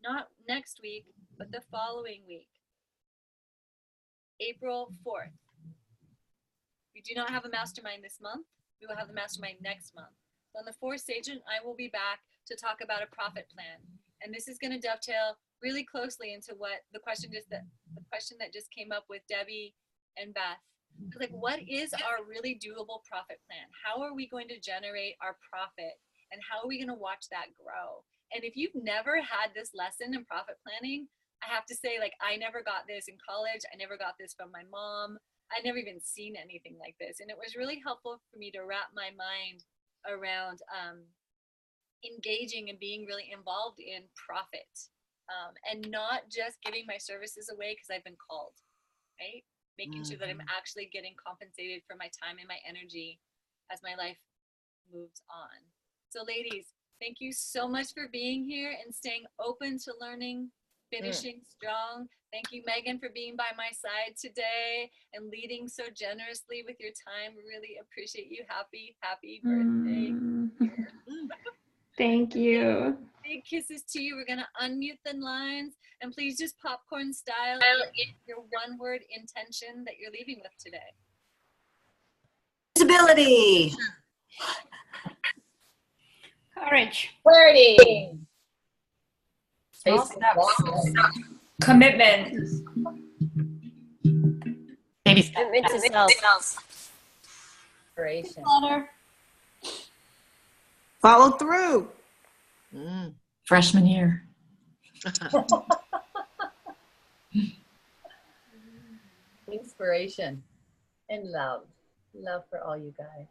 Not next week, but the following week, April 4th. We do not have a mastermind this month. We will have the mastermind next month. So on the 4th, Sage I will be back to talk about a profit plan. And this is going to dovetail really closely into what the question that just came up with Debbie and Beth. Like, what is our really doable profit plan? How are we going to generate our profit? And how are we going to watch that grow? And if you've never had this lesson in profit planning, I have to say, like, I never got this in college. I never got this from my mom. I never even seen anything like this. And it was really helpful for me to wrap my mind around engaging and being really involved in profit and not just giving my services away because I've been called, right? Making sure that I'm actually getting compensated for my time and my energy as my life moves on. So ladies, thank you so much for being here and staying open to learning, finishing strong. Thank you, Megan, for being by my side today and leading so generously with your time. Really appreciate you. Happy birthday. Thank you. Big kisses to you. We're going to unmute the lines and please just popcorn style your one-word intention that you're leaving with today. Visibility. Courage. Clarity. Commitment. Baby steps. Commitment to self. Inspiration. Follow through. Freshman year. Inspiration and love. Love for all you guys.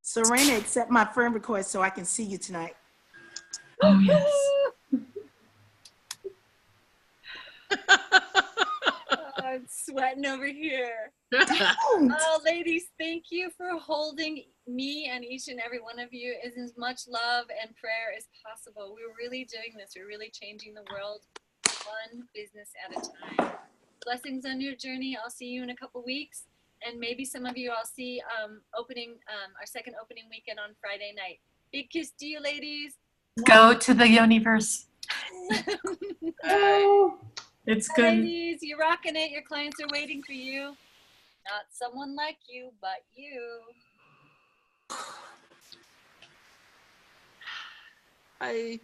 Serena, accept my friend request so I can see you tonight. Oh, yes. I'm sweating over here. Oh, ladies, thank you for holding me and each and every one of you as much love and prayer as possible. We're really doing this. We're really changing the world one business at a time. Blessings on your journey. I'll see you in a couple weeks. And maybe some of you I'll see our second opening weekend on Friday night. Big kiss to you, ladies. Go to the universe. It's good. Ladies, you're rocking it. Your clients are waiting for you. Not someone like you, but you. Bye.